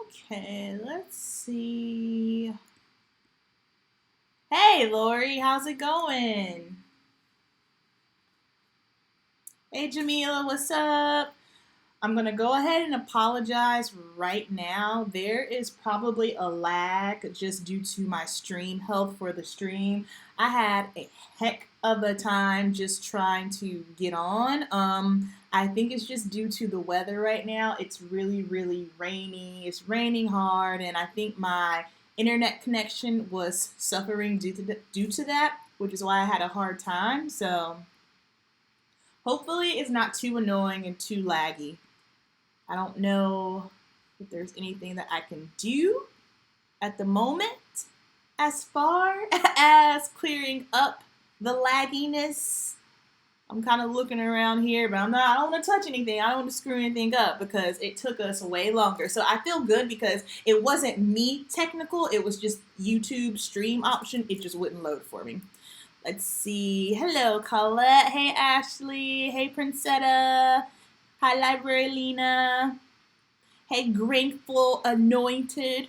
Okay, let's see. Hey, Lori, how's it going? Hey, Jamila, what's up? I'm going to go ahead and apologize right now. There is probably a lag just due to my stream health for the stream. I had a heck of a time just trying to get on. I think it's just due to the weather right now. It's really, really rainy. It's raining hard, and I think my internet connection was suffering due to that, which is why I had a hard time. So hopefully it's not too annoying and too laggy. I don't know if there's anything that I can do at the moment as far as clearing up the lagginess. I'm kind of looking around here, but I don't want to touch anything. I don't want to screw anything up because it took us way longer. So I feel good because it wasn't me technical. It was just YouTube stream option. It just wouldn't load for me. Let's see. Hello, Colette. Hey, Ashley. Hey, Princetta. Hi, Library Lena. Hey, Grateful Anointed.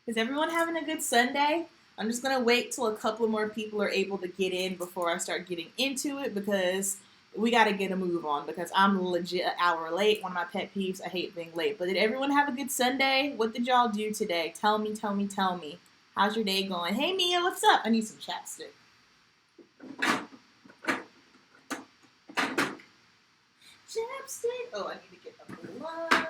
Is everyone having a good Sunday? I'm just going to wait till a couple more people are able to get in before I start getting into it because we got to get a move on because I'm legit an hour late. One of my pet peeves, I hate being late. But did everyone have a good Sunday? What did y'all do today? Tell me, tell me, tell me. How's your day going? Hey, Mia, what's up? I need some chapstick. Chapstick. Oh, I need to get a blush.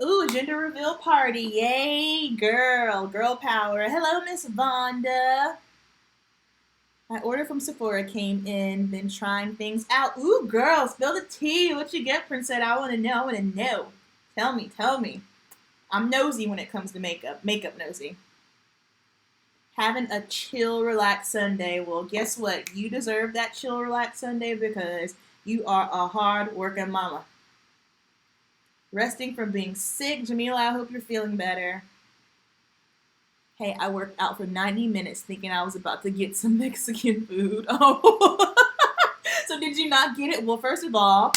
Ooh, gender reveal party. Yay, girl. Girl power. Hello, Miss Vonda. My order from Sephora came in. Been trying things out. Ooh, girl, spill the tea. What you get, Princess? I want to know. I want to know. Tell me, tell me. I'm nosy when it comes to makeup. Makeup nosy. Having a chill, relaxed Sunday. Well, guess what? You deserve that chill, relaxed Sunday because you are a hard working mama. Resting from being sick. Jamila, I hope you're feeling better. Hey, I worked out for 90 minutes thinking I was about to get some Mexican food. Oh. So did you not get it? Well, first of all,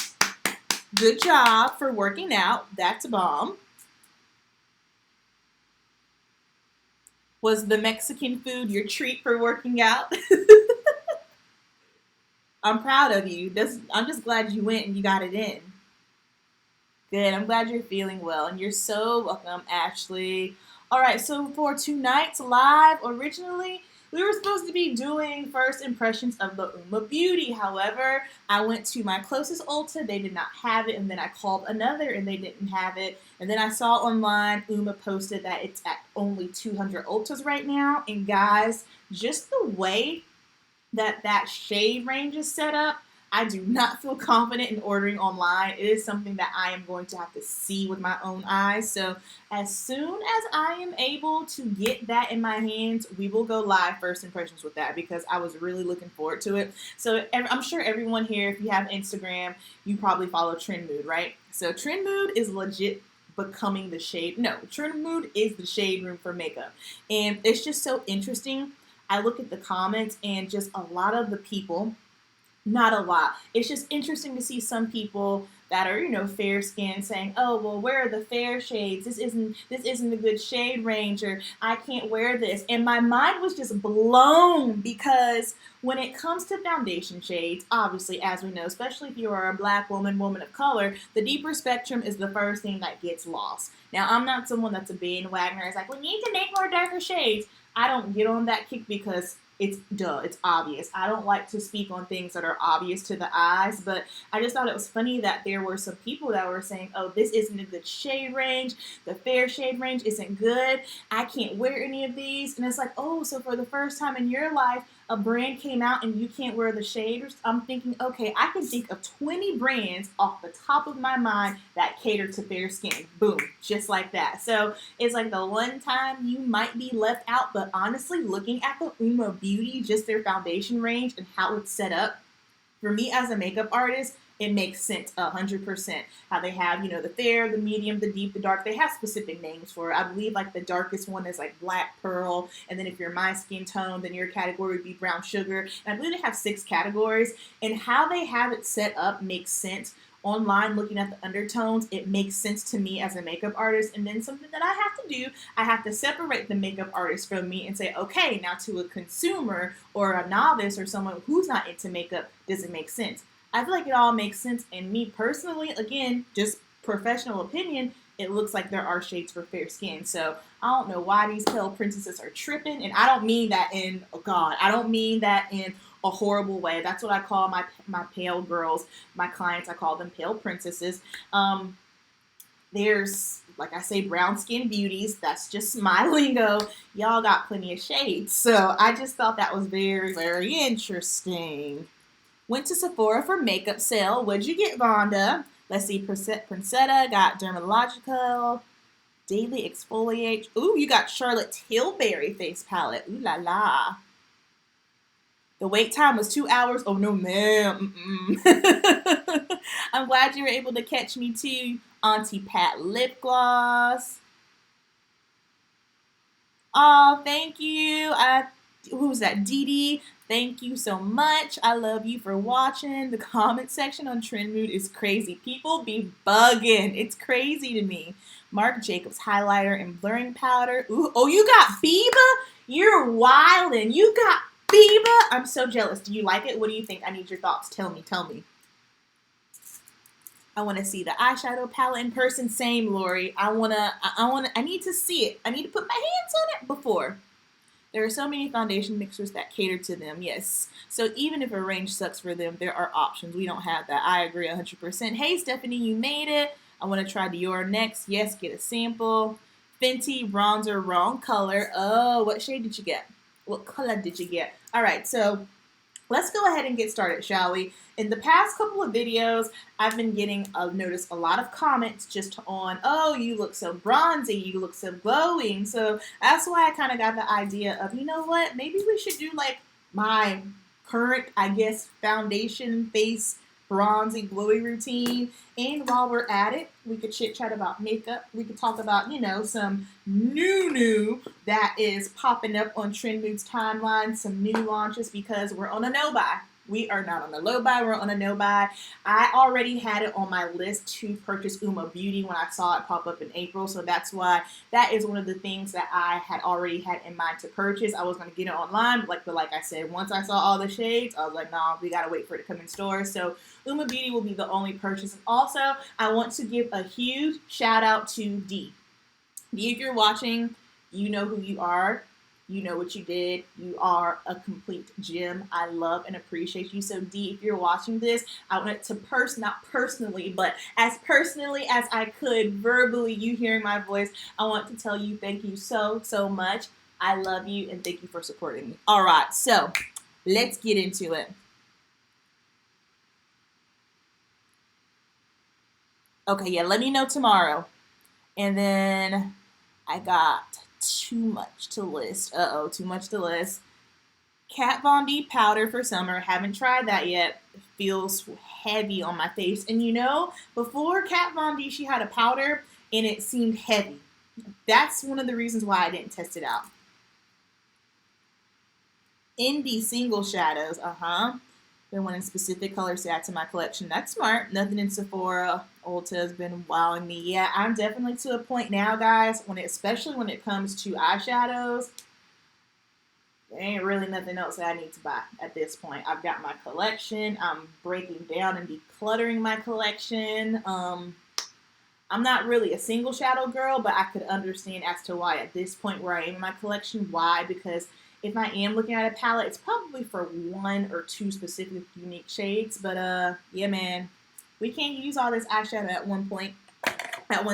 good job for working out. That's a bomb. Was the Mexican food your treat for working out? I'm proud of you. I'm just glad you went and you got it in. Good. I'm glad you're feeling well. And you're so welcome, Ashley. All right. So for tonight's live, originally, we were supposed to be doing first impressions of the Uma Beauty. However, I went to my closest Ulta. They did not have it. And then I called another and they didn't have it. And then I saw online, Uma posted that it's at only 200 Ultas right now. And guys, just the way that shade range is set up, I do not feel confident in ordering online. It is something that I am going to have to see with my own eyes. So as soon as I am able to get that in my hands, we will go live first impressions with that because I was really looking forward to it. So I'm sure everyone here, if you have Instagram, you probably follow Trend Mood, right? So Trend Mood is legit becoming the shade. No, Trend Mood is the shade room for makeup. And it's just so interesting. I look at the comments and just a lot of the people, not a lot. It's just interesting to see some people that are, fair skinned saying, "Oh, well, where are the fair shades? This isn't a good shade range, or I can't wear this." And my mind was just blown because when it comes to foundation shades, obviously, as we know, especially if you are a black woman, woman of color, the deeper spectrum is the first thing that gets lost. Now, I'm not someone that's a bandwagoner. It's like, we need to make more darker shades. I don't get on that kick because it's obvious. I don't like to speak on things that are obvious to the eyes, but I just thought it was funny that there were some people that were saying, "Oh, this isn't a good shade range. The fair shade range isn't good. I can't wear any of these." And it's like, oh, so for the first time in your life, a brand came out and you can't wear the shade. I'm thinking, okay, I can think of 20 brands off the top of my mind that cater to fair skin. Boom, just like that. So it's like the one time you might be left out, but honestly, looking at the Uma Beauty, just their foundation range and how it's set up, For me as a makeup artist, it makes sense 100%. How they have, the fair, the medium, the deep, the dark. They have specific names for it. I believe like the darkest one is like black pearl, and then if you're my skin tone, then your category would be brown sugar. And I believe they have 6 categories, and how they have it set up makes sense. Online, looking at the undertones, it makes sense to me as a makeup artist. And then something that I have to do, I have to separate the makeup artist from me and say, okay, now to a consumer or a novice or someone who's not into makeup, does it make sense? I feel like it all makes sense. And me personally, again, just professional opinion, it looks like there are shades for fair skin. So I don't know why these pale princesses are tripping. And I don't mean that in, oh God, I don't mean that in a horrible way. That's what I call my pale girls, my clients. I call them pale princesses. There's, like I say, brown skin beauties. That's just my lingo. Y'all got plenty of shades. So I just thought that was very, very interesting. Went to Sephora for makeup sale. What'd you get, Vonda? Let's see. Princetta got Dermalogical, Daily Exfoliate. Ooh, you got Charlotte Tilbury face palette. Ooh la la. The wait time was 2 hours. Oh, no, ma'am. I'm glad you were able to catch me, too. Auntie Pat lip gloss. Oh, thank you. Who was that? Dee Dee. Thank you so much. I love you for watching. The comment section on Trend Mood is crazy. People be bugging. It's crazy to me. Marc Jacobs highlighter and blurring powder. Ooh, oh, you got Biba? You're wildin'. You got Biba? I'm so jealous. Do you like it? What do you think? I need your thoughts. Tell me. I want to see the eyeshadow palette in person. Same, Lori. I need to see it. I need to put my hands on it before. There are so many foundation mixers that cater to them, yes. So even if a range sucks for them, there are options. We don't have that. I agree 100%. Hey, Stephanie, you made it. I want to try Dior next. Yes, get a sample. Fenty bronzer, wrong color. Oh, what shade did you get? What color did you get? All right, so let's go ahead and get started, shall we? In the past couple of videos, I've been getting, noticed a lot of comments just on, oh, you look so bronzy, you look so glowing. So that's why I kind of got the idea of, you know what, maybe we should do like my current, I guess, foundation face bronzy glowy routine. And while we're at it, we could chit chat about makeup. We could talk about, some new that is popping up on Trend Mood's timeline, some new launches, because we're on a no-buy. We are not on a low buy, we're on a no buy. I already had it on my list to purchase Uma Beauty when I saw it pop up in April, so that's why that is one of the things that I had already had in mind to purchase. I was going to get it online, but like I said, once I saw all the shades, I was like, nah, we got to wait for it to come in stores. So Uma Beauty will be the only purchase. And also, I want to give a huge shout out to Dee. Dee, if you're watching, you know who you are. You know what you did. You are a complete gem. I love and appreciate you. So Dee, if you're watching this, I wanted to not personally, but as personally as I could, verbally, you hearing my voice, I want to tell you thank you so, so much. I love you and thank you for supporting me. All right, so let's get into it. Okay, yeah, let me know tomorrow. And then I got too much to list. Too much to list. Kat Von D powder for summer. Haven't tried that yet. It feels heavy on my face. And before Kat Von D, she had a powder and it seemed heavy. That's one of the reasons why I didn't test it out. Indie single shadows. Been wanting specific colors to add to my collection. That's smart. Nothing in Sephora. Ulta has been wowing me. Yeah, I'm definitely to a point now, guys, especially when it comes to eyeshadows, there ain't really nothing else that I need to buy at this point. I've got my collection. I'm breaking down and decluttering my collection. I'm not really a single shadow girl, but I could understand as to why at this point where I am in my collection. Why? Because if I am looking at a palette, it's probably for 1 or 2 specific unique shades. But yeah, man, we can't use all this eyeshadow at one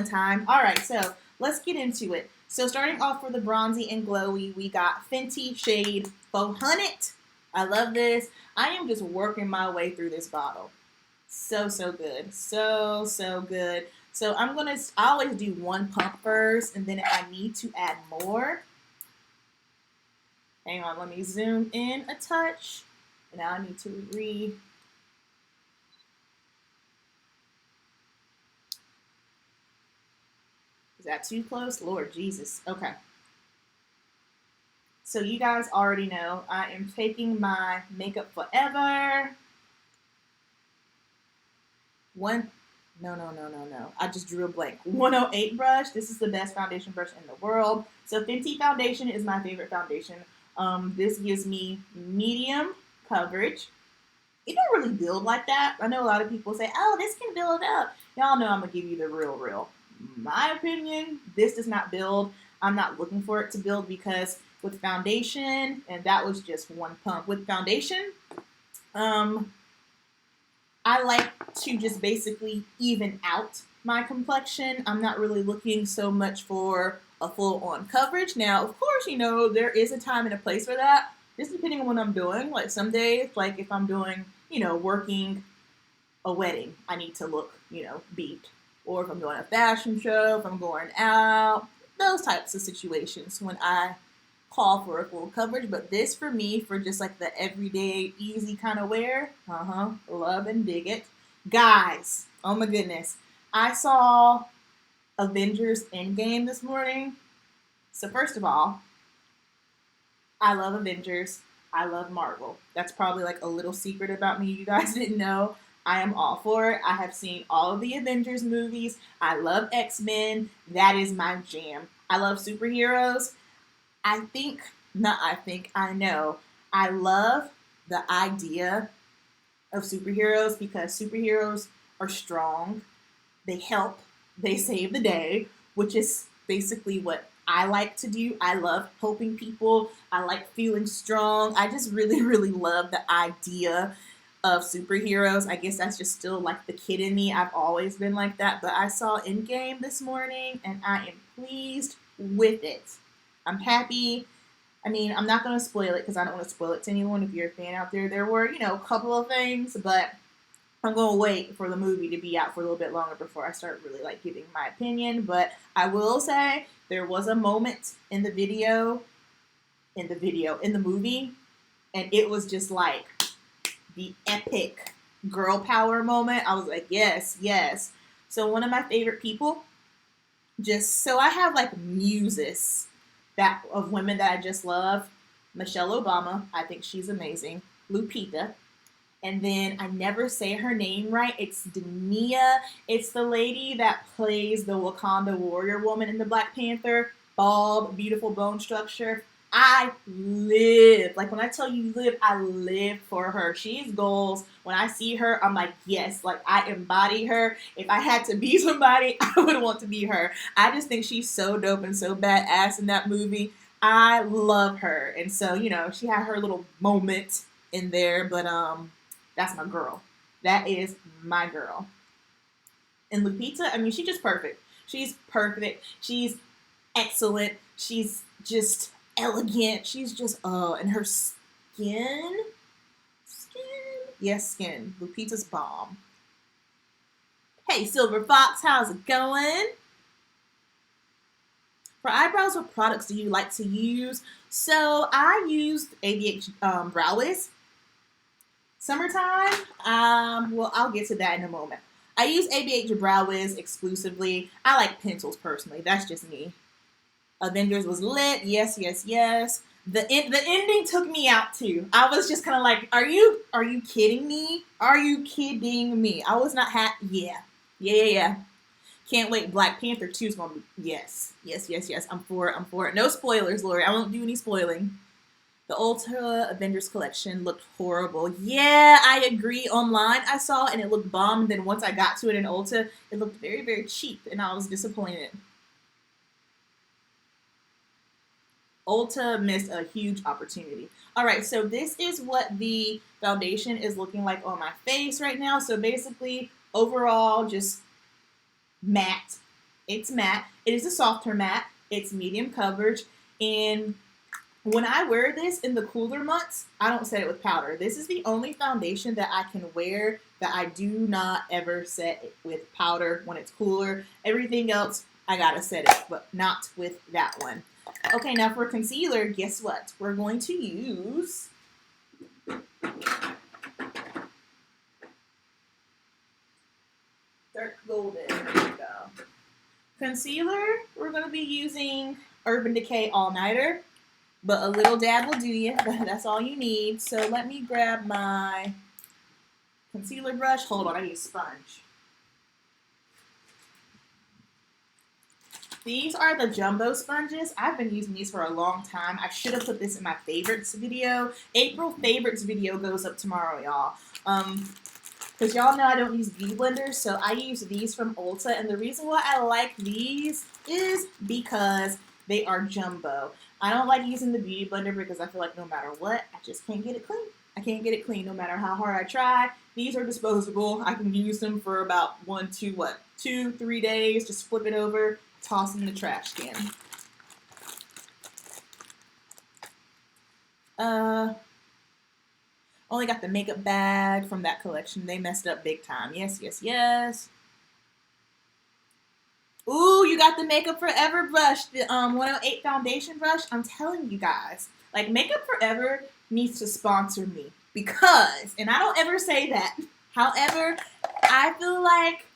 time. All right, so let's get into it. So starting off for the bronzy and glowy, we got Fenty shade 400. I love this. I am just working my way through this bottle. So good. So good. So I always do 1 pump first, and then if I need to add more, hang on, let me zoom in a touch. Now I need to Is that too close? Lord Jesus. Okay. So you guys already know I am taking my Makeup Forever one. No. I just drew a blank. 108 brush. This is the best foundation brush in the world. So Fenty foundation is my favorite foundation. This gives me medium coverage. It don't really build like that. I know a lot of people say, oh, this can build up. Y'all know I'm going to give you the real. My opinion, this does not build. I'm not looking for it to build because with foundation, and that was just one pump. With foundation, I like to just basically even out my complexion. I'm not really looking so much for a full-on coverage. Now, of course, there is a time and a place for that. Just depending on what I'm doing. Like some days, like if I'm doing, working a wedding, I need to look, beat. Or if I'm doing a fashion show, if I'm going out, those types of situations when I call for a full coverage. But this for me, for just like the everyday easy kind of wear, love and dig it. Guys, oh my goodness, I saw Avengers Endgame this morning. So first of all, I love Avengers. I love Marvel. That's probably like a little secret about me you guys didn't know. I am all for it. I have seen all of the Avengers movies. I love X-Men. That is my jam. I love superheroes. I know. I love the idea of superheroes because superheroes are strong. They help. They save the day, which is basically what I like to do. I love helping people. I like feeling strong. I just really love the idea of superheroes. I guess that's just still like the kid in me. I've always been like that. But I saw Endgame this morning and I am pleased with it. I'm happy. I mean, I'm not going to spoil it because I don't want to spoil it to anyone. If you're a fan out there, there were, a couple of things, but I'm going to wait for the movie to be out for a little bit longer before I start really like giving my opinion. But I will say there was a moment in the movie, and it was just like the epic girl power moment. I was like, yes. So one of my favorite people, so I have like muses that of women that I just love. Michelle Obama, I think she's amazing. Lupita. And then I never say her name right. It's Dania. It's the lady that plays the Wakanda warrior woman in the Black Panther. Bald, beautiful bone structure. I live. Like when I tell you live, I live for her. She's goals. When I see her, I'm like, yes, like I embody her. If I had to be somebody, I would want to be her. I just think she's so dope and so badass in that movie. I love her. And so, she had her little moment in there, but that's my girl. That is my girl. And Lupita, I mean, she's just perfect. She's perfect. She's excellent. She's just elegant. She's just, and her skin. Yes, skin. Lupita's bomb. Hey, Silver Fox, how's it going? For eyebrows, what products do you like to use? So I used ABH Brow Wiz. Summertime, well, I'll get to that in a moment. I use ABH Brow Wiz exclusively. I like pencils personally. That's just me. Avengers was lit. Yes. The ending took me out too. I was just kind of like, are you kidding me? Are you kidding me? I was not happy. Yeah. Can't wait. Black Panther 2 is gonna be yes. I'm for it. No spoilers, Lori. I won't do any spoiling. The Ulta Avengers collection looked horrible. Yeah, I agree. Online, I saw it and it looked bomb. Then once I got to it in Ulta, it looked very cheap, and I was disappointed. Ulta missed a huge opportunity. All right, so this is what the foundation is looking like on my face right now. So basically, overall, just matte. It's matte. It is a softer matte. It's medium coverage. And when I wear this in the cooler months, I don't set it with powder. This is the only foundation that I can wear that I do not ever set it with powder when it's cooler. Everything else, I gotta set it, but not with that one. Okay, now for concealer, guess what? We're going to use dark golden. There we go. Concealer, we're going to be using Urban Decay All Nighter, but a little dab will do you. That's all you need. So let me grab my concealer brush. Hold on, I need a sponge. These are the jumbo sponges. I've been using these for a long time. I should have put this in my favorites video. April favorites video goes up tomorrow, y'all. Because y'all know I don't use beauty blenders, so I use these from Ulta. And the reason why I like these is because they are jumbo. I don't like using the beauty blender because I feel like no matter what, I just can't get it clean. I can't get it clean no matter how hard I try. These are disposable. I can use them for about 2, 3 days. Just flip it over, toss in the trash can. Only got the makeup bag from that collection. They messed up big time. Yes, yes, yes. Ooh, you got the Makeup Forever brush, the 108 foundation brush. I'm telling you guys, like Makeup Forever needs to sponsor me because, and I don't ever say that. However, I feel like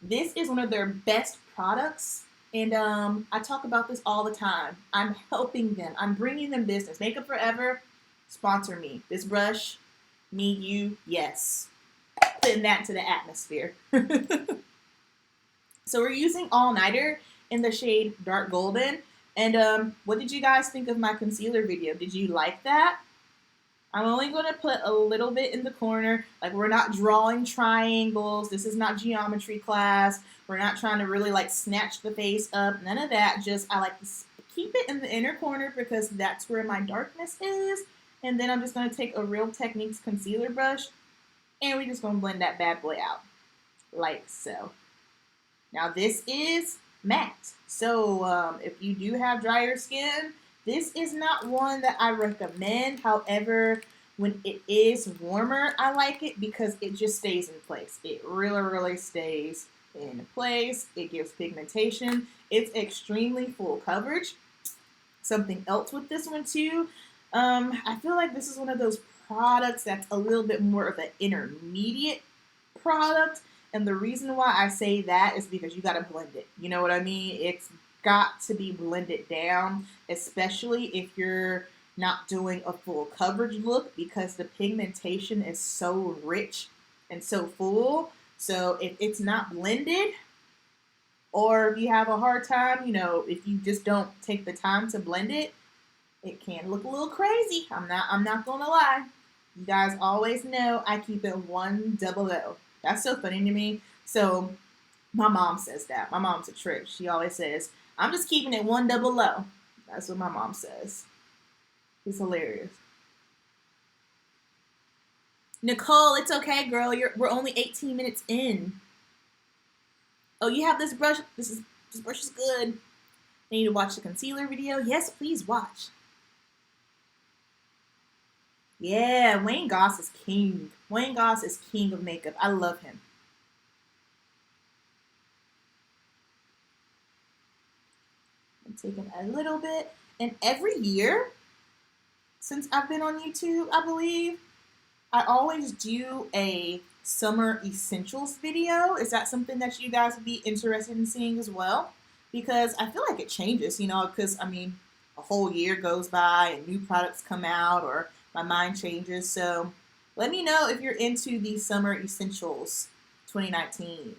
this is one of their best products. And I talk about this all the time. I'm helping them. I'm bringing them business. Makeup Forever, sponsor me. This brush, me, you, yes. Putting that into the atmosphere. So we're using All Nighter in the shade Dark Golden. And what did you guys think of my concealer video? Did you like that? I'm only going to put a little bit in the corner. Like, we're not drawing triangles. This is not geometry class. We're not trying to really, like, snatch the face up. None of that. Just, I like to keep it in the inner corner because that's where my darkness is. And then I'm just going to take a Real Techniques concealer brush. And we're just going to blend that bad boy out. Like so. Now, this is matte. So, if you do have drier skin, this is not one that I recommend. However, when it is warmer, I like it because it just stays in place. It really, really stays in place. It gives pigmentation. It's extremely full coverage. Something else with this one too, I feel like this is one of those products that's a little bit more of an intermediate product. And the reason why I say that is because you got to blend it. You know what I mean? It's got to be blended down, especially if you're not doing a full coverage look because the pigmentation is so rich and so full. So if it's not blended, or if you have a hard time, you know, if you just don't take the time to blend it, it can look a little crazy. I'm not gonna lie. You guys always know I keep it 100. That's so funny to me. So my mom says that. My mom's a trip. She always says, I'm just keeping it 100. That's what my mom says. It's hilarious. Nicole, it's okay, girl. We're only 18 minutes in. Oh, you have this brush. This brush is good. I need to watch the concealer video. Yes, please watch. Yeah, Wayne Goss is king. Wayne Goss is king of makeup. I love him. I'm taking a little bit. And every year, since I've been on YouTube, I believe, I always do a summer essentials video. Is that something that you guys would be interested in seeing as well? Because I feel like it changes, you know, because, I mean, a whole year goes by and new products come out or my mind changes. So let me know if you're into the summer essentials 2019.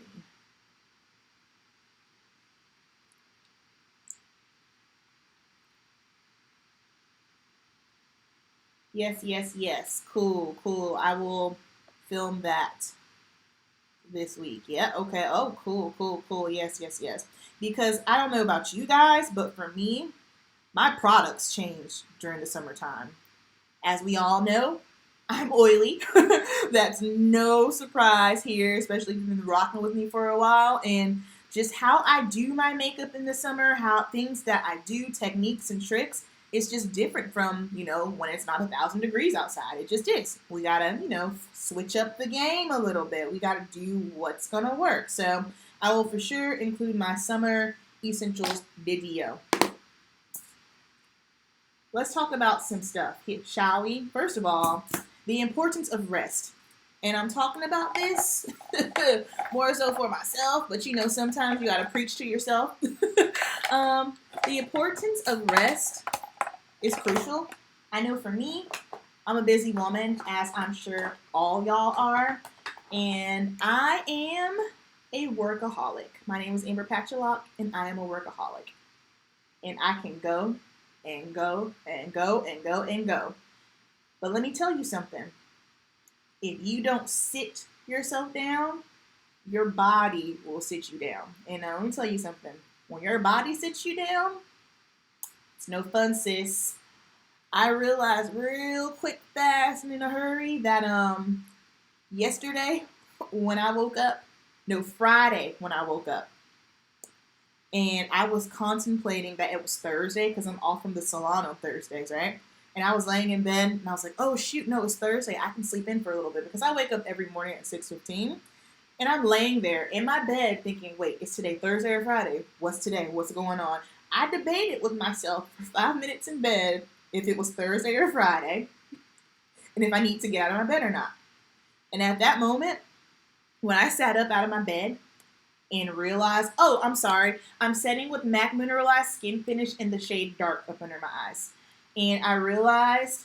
Yes, yes, yes. Cool, cool. I will film that this week. Yeah, okay. Oh, cool, cool, cool. Yes, yes, yes. Because I don't know about you guys, but for me, my products change during the summertime. As we all know, I'm oily. That's no surprise here, especially if you've been rocking with me for a while. And just how I do my makeup in the summer, how things that I do, techniques and tricks, it's just different from, you know, when it's not 1,000 degrees outside. It just is. We gotta, you know, switch up the game a little bit. We gotta do what's gonna work. So I will for sure include my summer essentials video. Let's talk about some stuff, shall we? First of all, the importance of rest. And I'm talking about this more so for myself, but you know, sometimes you gotta preach to yourself. The importance of rest is crucial. I know for me, I'm a busy woman, as I'm sure all y'all are, and I am a workaholic. My name is Amber Patchalock, and I am a workaholic. And I can go and go and go and go and go. But let me tell you something. If you don't sit yourself down, your body will sit you down. And let me tell you something. When your body sits you down, it's no fun, sis. I realized real quick, fast, and in a hurry that yesterday when I woke up, no, Friday when I woke up, and I was contemplating that it was Thursday because I'm off from the salon on Thursdays, right? And I was laying in bed and I was like, oh shoot, no, it's Thursday. I can sleep in for a little bit because I wake up every morning at 6:15. And I'm laying there in my bed thinking, wait, is today Thursday or Friday? What's today? What's going on? I debated with myself for 5 minutes in bed if it was Thursday or Friday and if I need to get out of my bed or not. And at that moment, when I sat up out of my bed and realized, oh, I'm sorry, I'm setting with MAC Mineralized Skin Finish in the shade Dark up under my eyes. And I realized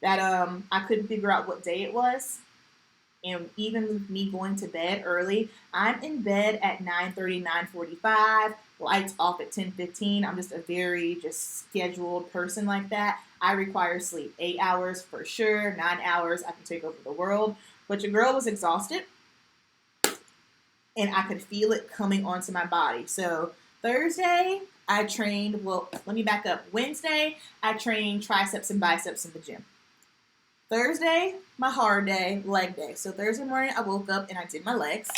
that I couldn't figure out what day it was. And even with me going to bed early, I'm in bed at 9:30, 9:45, lights off at 10:15. I'm just a very scheduled person like that. I require sleep. 8 hours for sure, 9 hours, I can take over the world. But your girl was exhausted, and I could feel it coming onto my body. So Thursday, I trained, well, let me back up. Wednesday, I trained triceps and biceps in the gym. Thursday, my hard day, leg day. So Thursday morning, I woke up and I did my legs.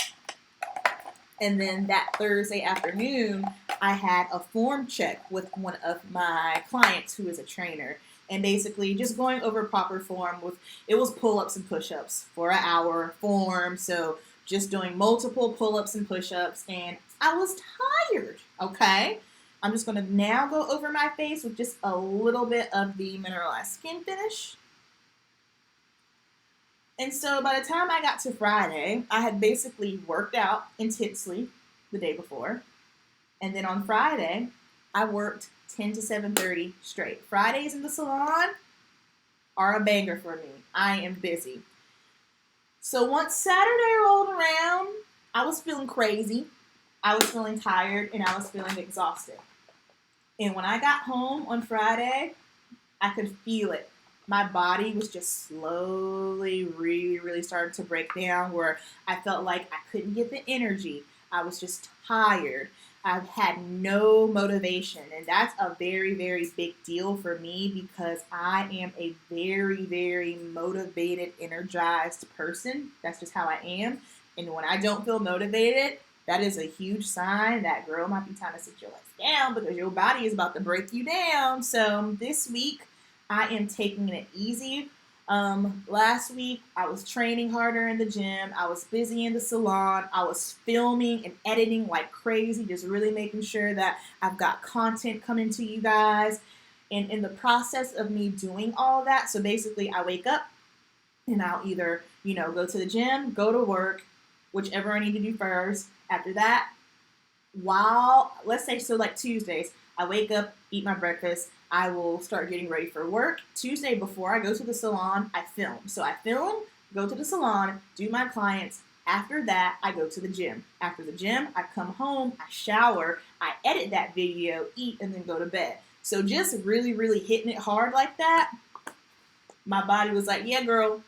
And then that Thursday afternoon, I had a form check with one of my clients who is a trainer. And basically just going over proper form it was pull-ups and push-ups for an hour form. So just doing multiple pull-ups and push-ups. And I was tired, okay? I'm just going to now go over my face with just a little bit of the Mineralized Skin Finish. And so by the time I got to Friday, I had basically worked out intensely the day before. And then on Friday, I worked 10 to 7:30 straight. Fridays in the salon are a banger for me. I am busy. So once Saturday rolled around, I was feeling crazy. I was feeling tired and I was feeling exhausted. And when I got home on Friday, I could feel it. My body was just slowly really starting to break down where I felt like I couldn't get the energy. I was just tired. I've had no motivation. And that's a very big deal for me because I am a very motivated, energized person. That's just how I am. And when I don't feel motivated, that is a huge sign that girl might be time to sit your legs down because your body is about to break you down. So this week, I am taking it easy. Last week, I was training harder in the gym. I was busy in the salon. I was filming and editing like crazy, just really making sure that I've got content coming to you guys. And in the process of me doing all that, so basically I wake up and I'll either, go to the gym, go to work, whichever I need to do first. After that, let's say, so like Tuesdays, I wake up, eat my breakfast, I will start getting ready for work. Tuesday, before I go to the salon, I film. So I film, go to the salon, do my clients. After that, I go to the gym. After the gym, I come home, I shower, I edit that video, eat, and then go to bed. So just really hitting it hard like that, my body was like, yeah, girl,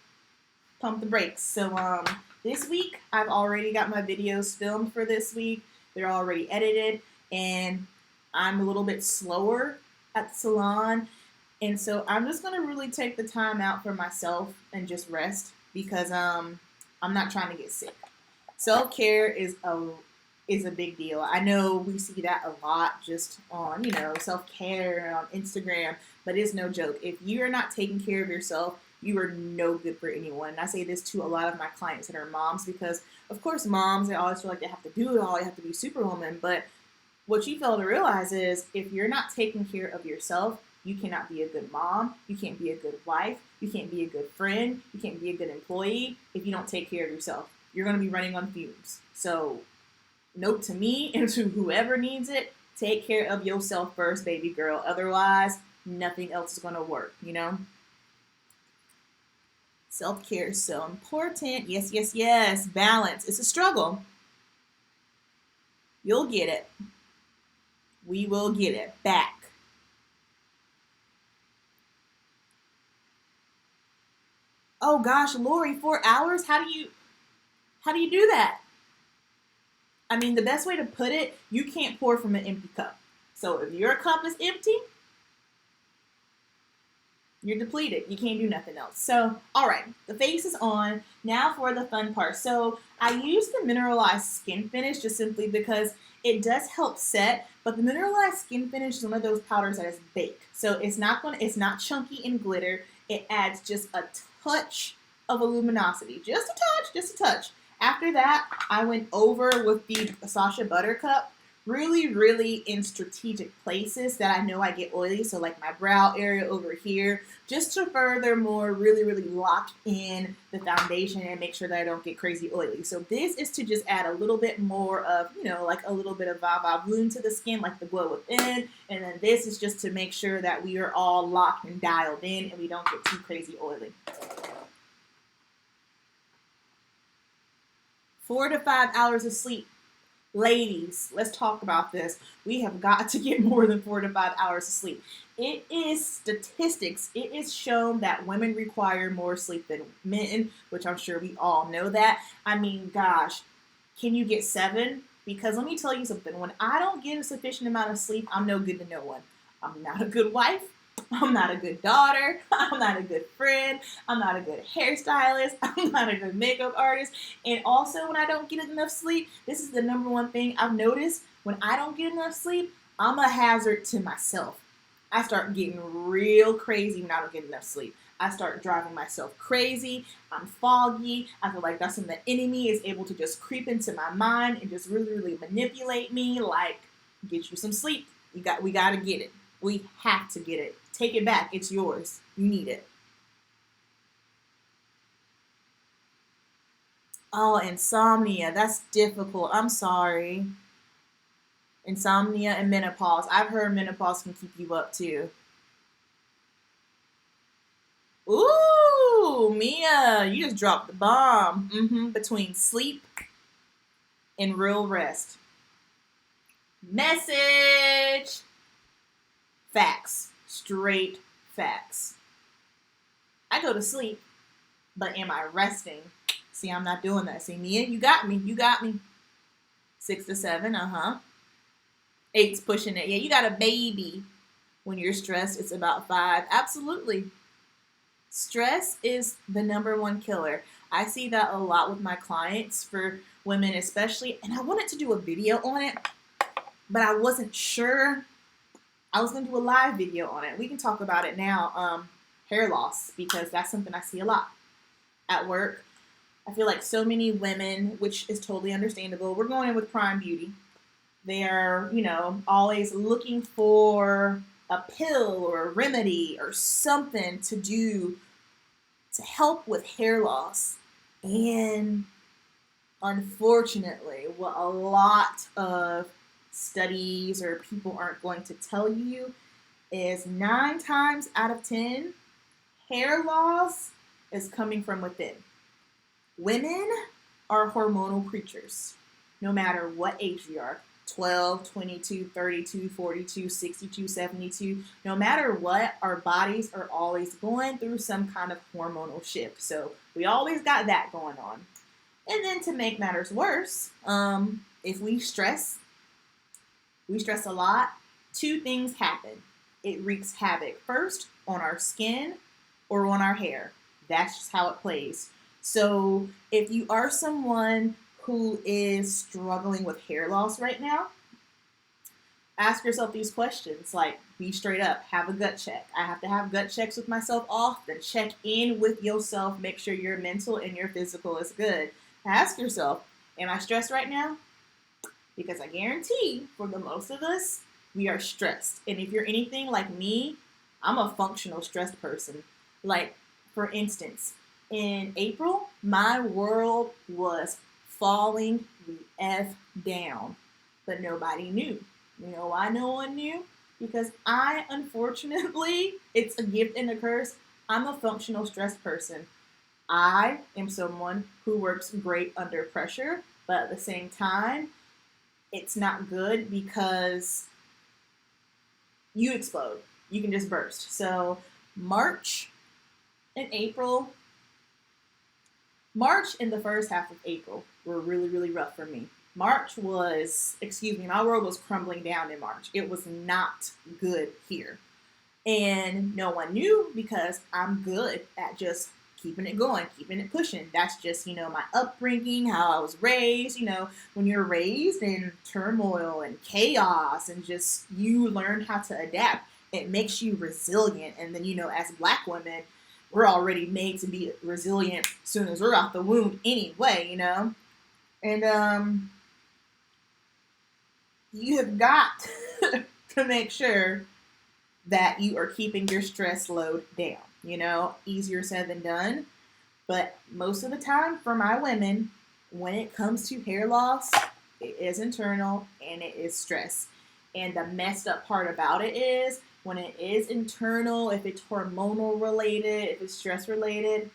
pump the brakes. So this week, I've already got my videos filmed for this week. They're already edited, and I'm a little bit slower at the salon. And so I'm just going to really take the time out for myself and just rest because I'm not trying to get sick. Self-care is a big deal. I know we see that a lot just on, self-care on Instagram, but it's no joke. If you're not taking care of yourself, you are no good for anyone. And I say this to a lot of my clients that are moms because, of course, moms, they always feel like they have to do it all. They have to be superwoman. But what you fail to realize is if you're not taking care of yourself, you cannot be a good mom. You can't be a good wife. You can't be a good friend. You can't be a good employee if you don't take care of yourself. you're going to be running on fumes. So note to me and to whoever needs it, take care of yourself first, baby girl. Otherwise, nothing else is going to work, you know? Self-care is so important. Yes, yes, yes. Balance. It's a struggle. You'll get it. We will get it back. Oh gosh, Lori, 4 hours? How do you do that? I mean, the best way to put it, you can't pour from an empty cup. So if your cup is empty, you're depleted. You can't do nothing else. So, all right, the face is on. Now for the fun part. So I use the mineralized skin finish just simply because it does help set, but the mineralized skin finish is one of those powders that is baked. So it's not chunky and glitter. It adds just a touch of luminosity. Just a touch. After that, I went over with the Sasha Buttercup really in strategic places that I know I get oily. So like my brow area over here, just to furthermore really lock in the foundation and make sure that I don't get crazy oily. So this is to just add a little bit more of, like a little bit of va bloom to the skin, like the glow within. And then this is just to make sure that we are all locked and dialed in and we don't get too crazy oily. 4 to 5 hours of sleep. Ladies, let's talk about this. We have got to get more than 4 to 5 hours of sleep. It is statistics. It is shown that women require more sleep than men, which I'm sure we all know that. I mean, gosh, can you get 7? Because let me tell you something. When I don't get a sufficient amount of sleep, I'm no good to no one. I'm not a good wife. I'm not a good daughter. I'm not a good friend. I'm not a good hairstylist. I'm not a good makeup artist. And also, when I don't get enough sleep, this is the number one thing I've noticed. When I don't get enough sleep, I'm a hazard to myself. I start getting real crazy when I don't get enough sleep. I start driving myself crazy. I'm foggy. I feel like that's when the enemy is able to just creep into my mind and just really manipulate me. Like, get you some sleep. We got to get it. We have to get it. Take it back. It's yours. You need it. Oh, insomnia. That's difficult. I'm sorry. Insomnia and menopause. I've heard menopause can keep you up too. Ooh, Mia, you just dropped the bomb. Between sleep and real rest. Message. Facts. Straight facts. I go to sleep, but am I resting? See, I'm not doing that. See, Mia, you got me. 6 to 7, 8's pushing it. Yeah, you got a baby. When you're stressed, it's about 5. Absolutely. Stress is the number one killer. I see that a lot with my clients, for women especially, and I wanted to do a video on it, but I wasn't sure. I was going to do a live video on it. We can talk about it now. Hair loss, because that's something I see a lot at work. I feel like so many women, which is totally understandable, we're going in with Prime Beauty. They are, always looking for a pill or a remedy or something to do to help with hair loss. And unfortunately, what a lot of studies or people aren't going to tell you is 9 times out of 10, hair loss is coming from within. Women are hormonal creatures, no matter what age you are. 12, 22, 32, 42, 62, 72. No matter what, our bodies are always going through some kind of hormonal shift. So we always got that going on. And then to make matters worse, if we stress a lot, 2 things happen. It wreaks havoc. First, on our skin or on our hair. That's just how it plays. So if you are someone who is struggling with hair loss right now, ask yourself these questions. Like, be straight up. Have a gut check. I have to have gut checks with myself often. Check in with yourself. Make sure your mental and your physical is good. Ask yourself, am I stressed right now? Because I guarantee, for the most of us, we are stressed. And if you're anything like me, I'm a functional stressed person. Like, for instance, In April, my world was falling the F down, but nobody knew. You know why no one knew? Because I, unfortunately, it's a gift and a curse. I'm a functional stress person. I am someone who works great under pressure, but at the same time, it's not good because you explode. You can just burst. So, March and April, March and the first half of April were really, really rough for me. My world was crumbling down in March. It was not good here. And no one knew because I'm good at just keeping it going, keeping it pushing. That's just, my upbringing, how I was raised. When you're raised in turmoil and chaos and just you learn how to adapt, it makes you resilient. And then, as Black women, we're already made to be resilient as soon as we're out the womb anyway, And you have got to make sure that you are keeping your stress load down. Easier said than done. But most of the time for my women, when it comes to hair loss, it is internal and it is stress. And the messed up part about it is when it is internal, if it's hormonal related, if it's stress related,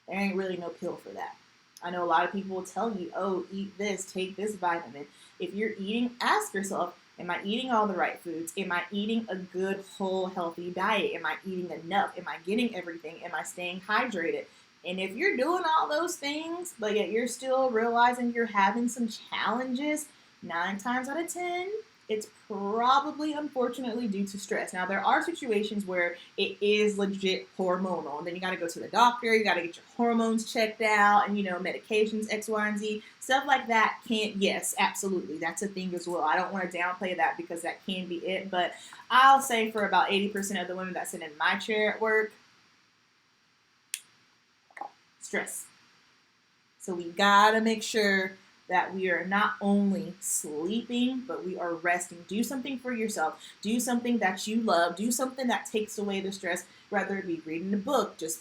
there ain't really no pill for that. I know a lot of people will tell you, oh, eat this, take this vitamin. If you're eating, ask yourself, am I eating all the right foods? Am I eating a good, whole, healthy diet? Am I eating enough? Am I getting everything? Am I staying hydrated? And if you're doing all those things, but yet you're still realizing you're having some challenges, 9 times out of 10, it's probably, unfortunately, due to stress. Now, there are situations where it is legit hormonal. And then you got to go to the doctor. You got to get your hormones checked out and, medications, X, Y, and Z. Stuff like that yes, absolutely. That's a thing as well. I don't want to downplay that because that can be it. But I'll say for about 80% of the women that sit in my chair at work, stress. So we got to make sure that we are not only sleeping, but we are resting. Do something for yourself. Do something that you love. Do something that takes away the stress, whether it be reading a book, just,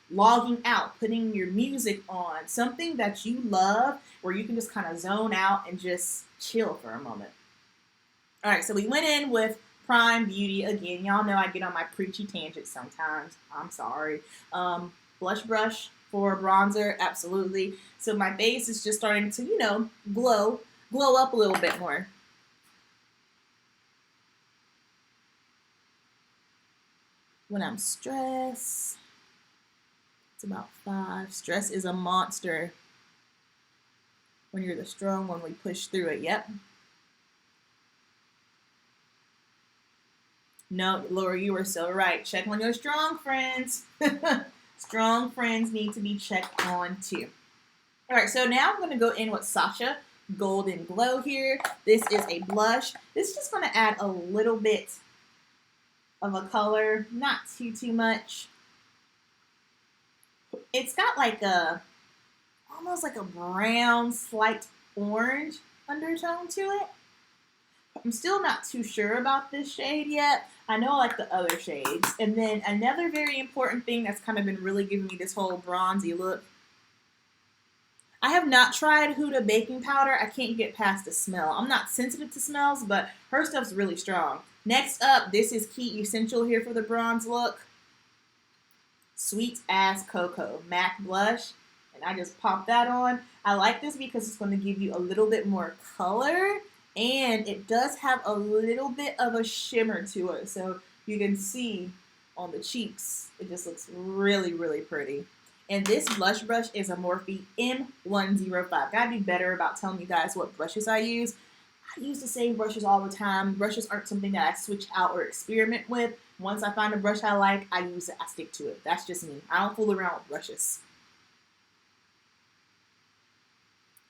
logging out, putting your music on, something that you love where you can just kind of zone out and just chill for a moment. All right, so we went in with Prime Beauty. Again, y'all know I get on my preachy tangents sometimes. I'm sorry. Blush brush for bronzer, absolutely. So my base is just starting to, glow up a little bit more. When I'm stressed, it's about 5. Stress is a monster. When you're the strong one, we push through it. Yep. No, Laura, you were so right. Check on your strong friends. Strong friends need to be checked on too. All right, so now I'm going to go in with Sasha Golden Glow here. This is a blush. This is just going to add a little bit of a color, not too much. It's got almost like a brown, slight orange undertone to it. I'm still not too sure about this shade yet. I know I like the other shades. And then another very important thing that's kind of been really giving me this whole bronzy look. I have not tried Huda baking powder. I can't get past the smell. I'm not sensitive to smells, but her stuff's really strong. Next up, this is Key Essential here for the bronze look. Sweet Ass Cocoa Matte Blush. And I just popped that on. I like this because it's going to give you a little bit more color. And it does have a little bit of a shimmer to it. So you can see on the cheeks, it just looks really, really pretty. And this blush brush is a Morphe M105. Gotta be better about telling you guys what brushes I use. I use the same brushes all the time. Brushes aren't something that I switch out or experiment with. Once I find a brush I like, I use it, I stick to it. That's just me. I don't fool around with brushes.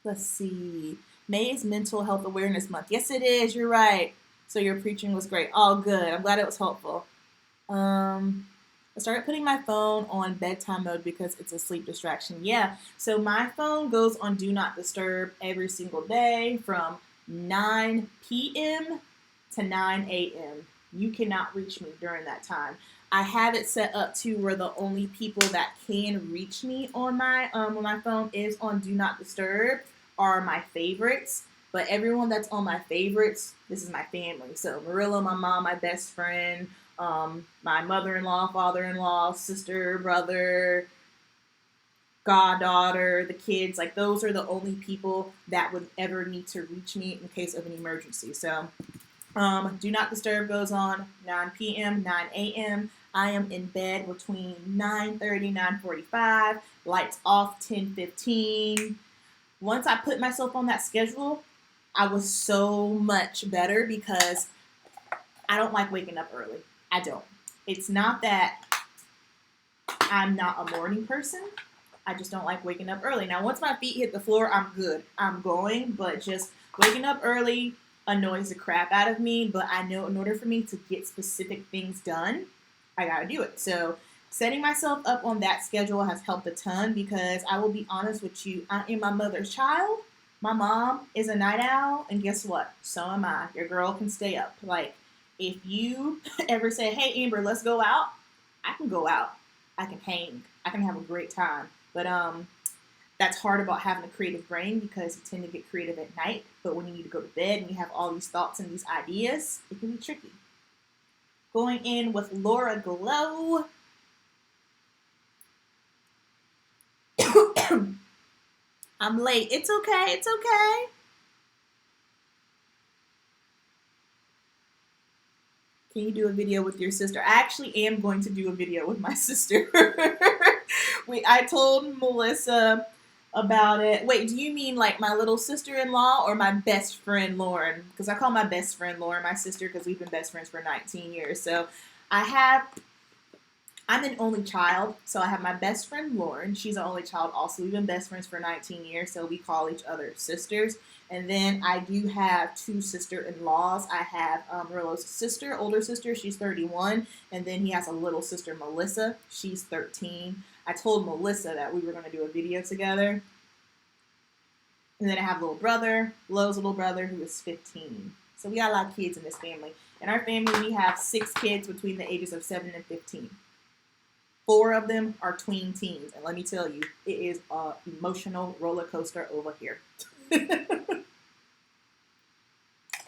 Let's see. May is Mental Health Awareness Month. Yes, it is. You're right. So your preaching was great. All good. I'm glad it was helpful. I started putting my phone on bedtime mode because it's a sleep distraction. Yeah. So my phone goes on Do Not Disturb every single day from 9 p.m. to 9 a.m. You cannot reach me during that time. I have it set up to where the only people that can reach me on my phone is on Do Not Disturb are my favorites. But everyone that's on my favorites, this is my family. So Marilla, my mom, my best friend, my mother-in-law, father-in-law, sister, brother, goddaughter, the kids, like those are the only people that would ever need to reach me in case of an emergency. So Do Not Disturb goes on 9 p.m., 9 a.m. I am in bed between 9:30, 9:45. Lights off 10:15. Once I put myself on that schedule, I was so much better because I don't like waking up early. I don't. It's not that I'm not a morning person. I just don't like waking up early. Now, once my feet hit the floor, I'm good. I'm going, but just waking up early annoys the crap out of me. But I know in order for me to get specific things done, I gotta do it. So setting myself up on that schedule has helped a ton because I will be honest with you, I am my mother's child. My mom is a night owl, and guess what? So am I. Your girl can stay up. Like, if you ever say, hey, Amber, let's go out, I can go out. I can hang. I can have a great time. But that's hard about having a creative brain because you tend to get creative at night. But when you need to go to bed and you have all these thoughts and these ideas, it can be tricky. Going in with Laura Glow. I'm late. It's okay. It's okay. Can you do a video with your sister? I actually am going to do a video with my sister. I told Melissa about it. Wait, do you mean like my little sister-in-law or my best friend Lauren? Because I call my best friend Lauren my sister because we've been best friends for 19 years. So I'm an only child, so I have my best friend Lauren. She's an only child also. We've been best friends for 19 years, so we call each other sisters. And then I do have two sister-in-laws. I have Rillo's sister, older sister. She's 31. And then he has a little sister, Melissa. She's 13. I told Melissa that we were going to do a video together. And then I have a little brother, Lo's little brother, who is 15. So we got a lot of kids in this family. In our family, we have 6 kids between the ages of 7 and 15. 4 of them are tween teens. And let me tell you, it is an emotional roller coaster over here.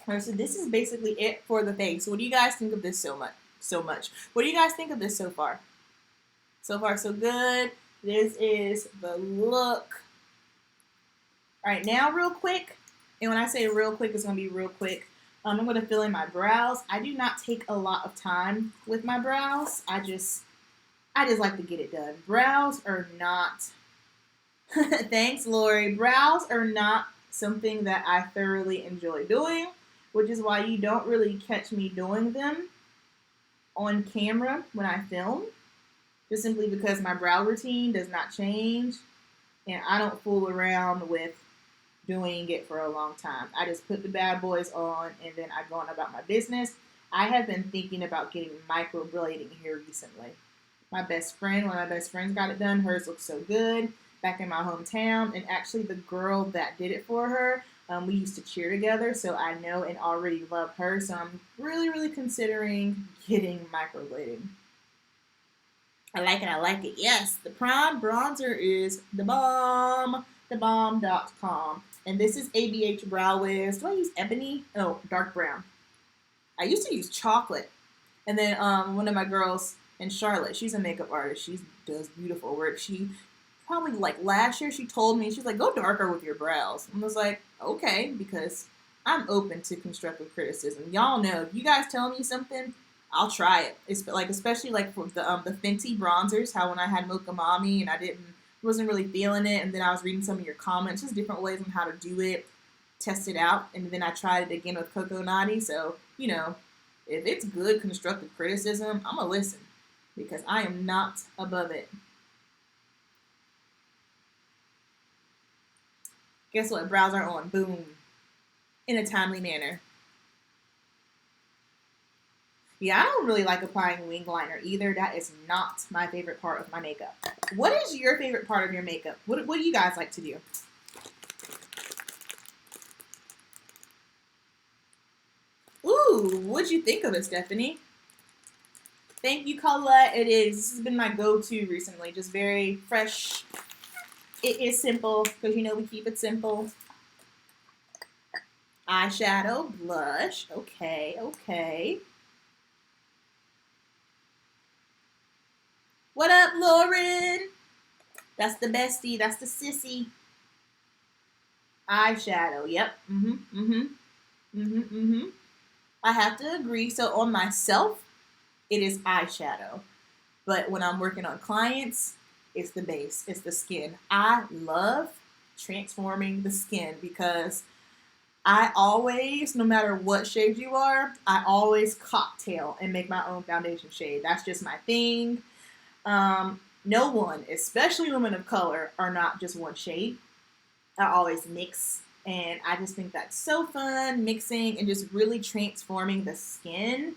Alright, so this is basically it for the thing. So what do you guys think of this so much? What do you guys think of this so far? So far, so good. This is the look. All right, now real quick. And when I say real quick, it's going to be real quick. I'm going to fill in my brows. I do not take a lot of time with my brows. I just like to get it done. Brows are not, thanks Lori, brows are not something that I thoroughly enjoy doing, which is why you don't really catch me doing them on camera when I film, just simply because my brow routine does not change and I don't fool around with doing it for a long time. I just put the bad boys on and then I go on about my business. I have been thinking about getting microblading here recently. One of my best friends got it done. Hers looks so good back in my hometown. And actually the girl that did it for her, we used to cheer together. So I know and already love her. So I'm really, really considering getting microblading. I like it. I like it. Yes, the Prime Bronzer is the bomb. Thebomb.com. And this is ABH Brow Wiz. Do I use ebony? Oh, dark brown. I used to use chocolate. And then one of my girls, and Charlotte, she's a makeup artist. She does beautiful work. She probably like last year she told me, she's like, go darker with your brows. And I was like, okay, because I'm open to constructive criticism. Y'all know, if you guys tell me something, I'll try it. It's like, especially like for the Fenty bronzers, how when I had Mocha Mommy and I wasn't really feeling it, and then I was reading some of your comments, just different ways on how to do it, test it out, and then I tried it again with Coco Naughty. So, you know, if it's good constructive criticism, I'm gonna listen. Because I am not above it. Guess what? Brows are on. Boom. In a timely manner. Yeah, I don't really like applying wing liner either. That is not my favorite part of my makeup. What is your favorite part of your makeup? What do you guys like to do? Ooh, what'd you think of it, Stephanie? Thank you, Colette. It is. This has been my go-to recently. Just very fresh. It is simple because you know we keep it simple. Eyeshadow, blush. Okay, okay. What up, Lauren? That's the bestie. That's the sissy. Eyeshadow. Yep. I have to agree. So on myself, it is eyeshadow. But when I'm working on clients, it's the base. It's the skin. I love transforming the skin because I always, no matter what shade you are, I always cocktail and make my own foundation shade. That's just my thing. No one, especially women of color, are not just one shade. I always mix, and I just think that's so fun, mixing and just really transforming the skin.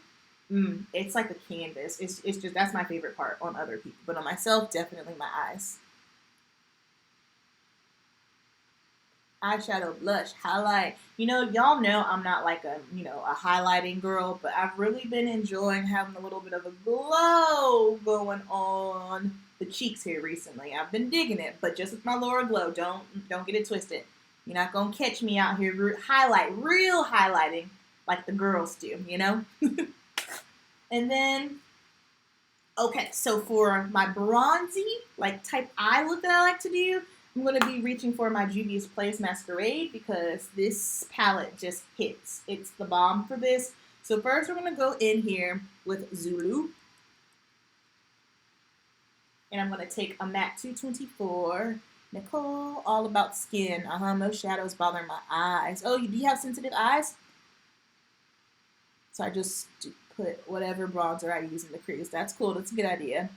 It's like a canvas. It's just, that's my favorite part on other people, but on myself, definitely my eyes. Eyeshadow, blush, highlight. Y'all know I'm not like a highlighting girl, but I've really been enjoying having a little bit of a glow going on the cheeks here recently. I've been digging it, but just with my Laura Glow, don't get it twisted. You're not gonna catch me out here real highlighting like the girls do. And then, okay, so for my bronzy, like type eye look that I like to do, I'm going to be reaching for my Juvia's Place Masquerade because this palette just hits. It's the bomb for this. So first we're going to go in here with Zulu. And I'm going to take a MAC 224. Nicole, all about skin. Most shadows bother my eyes. Oh, do you have sensitive eyes? So I just put whatever bronzer I use in the crease. That's cool. That's a good idea.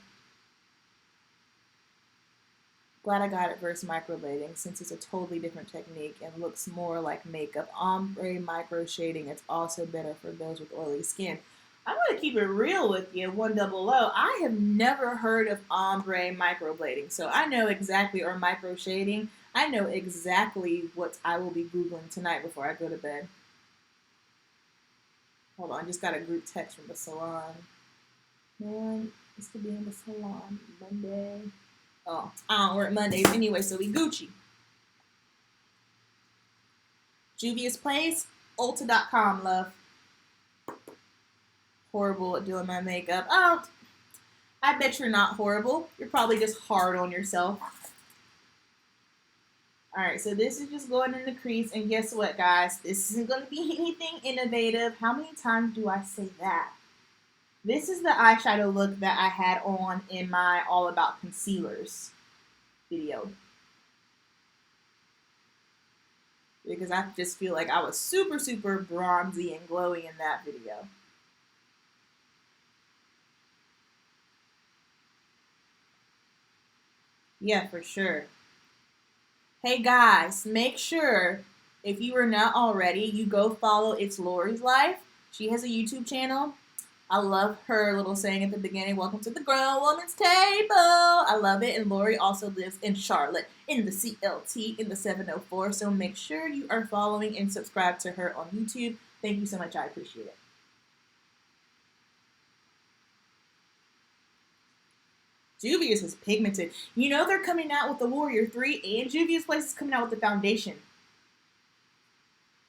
Glad I got it versus microblading since it's a totally different technique and looks more like makeup. Ombre micro shading, it's also better for those with oily skin. I'm going to keep it real with you, 100. I have never heard of ombre microblading, so I know exactly, or micro shading, I know exactly what I will be Googling tonight before I go to bed. Hold on, I just got a group text from the salon. Man, this could be in the salon Monday. Oh, I don't work Mondays anyway, so we Gucci. Juvia's Place, Ulta.com, love. Horrible at doing my makeup. Oh, I bet you're not horrible. You're probably just hard on yourself. Alright, so this is just going in the crease, and guess what, guys? This isn't going to be anything innovative. How many times do I say that? This is the eyeshadow look that I had on in my All About Concealers video. Because I just feel like I was super, super bronzy and glowy in that video. Yeah, for sure. Hey guys, make sure, if you are not already, you go follow It's Lori's Life. She has a YouTube channel. I love her little saying at the beginning, welcome to the grown woman's table. I love it. And Lori also lives in Charlotte in the CLT in the 704. So make sure you are following and subscribe to her on YouTube. Thank you so much. I appreciate it. Juvia's is pigmented. They're coming out with the Warrior 3 and Juvia's Place is coming out with the foundation.